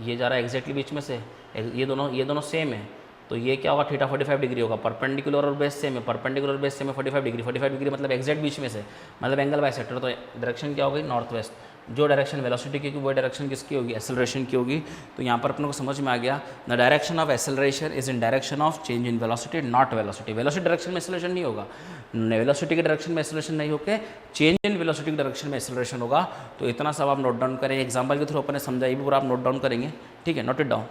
ये जा रहा है एग्जैक्टली बीच में से, ये दोनों सेम है, तो ये क्या होगा थीटा 45 डिग्री होगा। परपेंडिकुलर और बेस सेम है, परपेंडिकुलर बेस सेम है 45 डिग्री, 45 डिग्री मतलब एग्जैक्ट बीच में से, मतलब एंगल बाइसेक्टर। तो डायरेक्शन क्या होगी नॉर्थ वेस्ट। जो डायरेक्शन वेलोसिटी की होगी वो डायरेक्शन किसकी होगी एक्सेलरेशन की होगी। तो यहाँ पर अपने को समझ में आ गया the direction of acceleration is in direction of change in velocity not velocity. Velocity direction में एक्सेलरेशन नहीं होगा, वेलोसिटी के डायरेक्शन में एक्सेलरेशन नहीं होकर चेंज इन वेलोसिटी के डायरेक्शन में एक्सेलरेशन होगा। तो इतना सब आप नोट डाउन करें, एग्जाम्पल के थ्रू अपन ने समझा, ये भी पूरा आप नोट डाउन करेंगे, ठीक है, नोट इट डाउन।